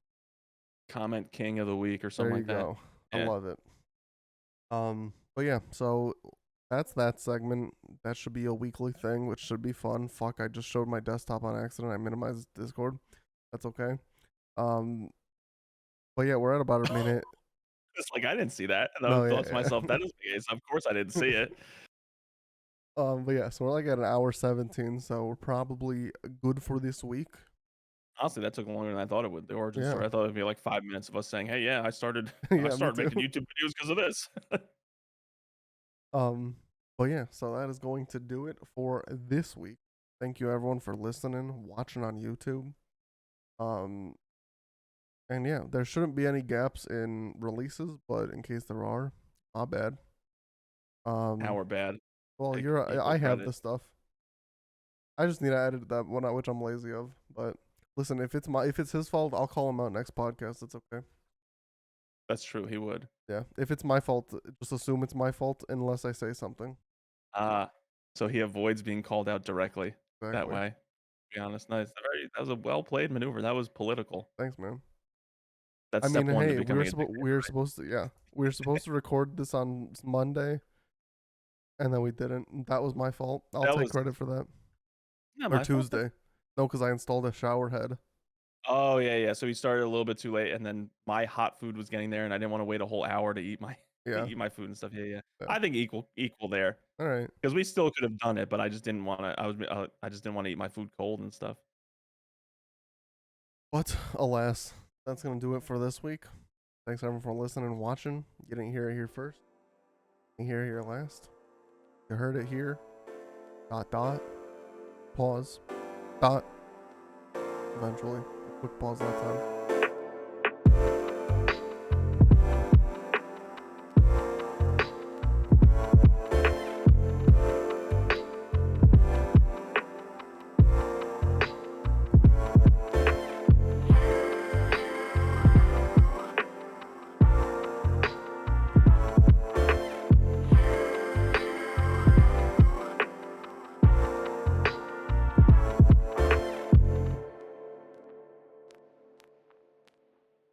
Comment King of the Week or something There you like that. go. I Yeah. love it. But yeah, so that's that segment. That should be a weekly thing, which should be fun. Fuck, I just showed my desktop on accident. I minimized Discord. That's okay. Um, but yeah, we're at about a minute. It's like I didn't see that, and I No, thought to yeah, myself, that is the case. Of course, I didn't see it. but yeah, so we're like at an hour 17, so we're probably good for this week. Honestly, that took longer than I thought it would. The origin story. Yeah, I thought it'd be like 5 minutes of us saying, "Hey, yeah, I started yeah, me making too. YouTube videos because of this." Um, but yeah, so that is going to do it for this week. Thank you everyone for listening, watching on YouTube. Um, and yeah, there shouldn't be any gaps in releases, but in case there are, my bad. Now we're bad. Well, Take you're equal I have credit. the stuff. I just need to edit that one out, which I'm lazy of. But listen, if it's his fault, I'll call him out next podcast. It's okay. That's true. He would. Yeah, if it's my fault, just assume it's my fault unless I say something. So he avoids being called out directly that Exactly. way. To be honest, nice. That was a well played maneuver. That was political. Thanks, man. That's I mean, step one to hey, becoming a dictator. we were supposed to we were supposed to record this on Monday, and then we didn't. That was my fault. I'll That take was credit for that. not Or my fault. Tuesday. No, because I installed a shower head. Oh yeah, yeah. So he started a little bit too late, and then my hot food was getting there, and I didn't want to wait a whole hour to eat my Yeah. food and stuff. Yeah, yeah. Yeah. I think equal there All right. because we still could have done it, but I just didn't want to. I just didn't want to eat my food cold and stuff. But alas, that's gonna do it for this week. Thanks everyone for listening and watching. You didn't hear it here first. You hear it here last. You heard it here. ... Pause. Eventually. A quick pause that time.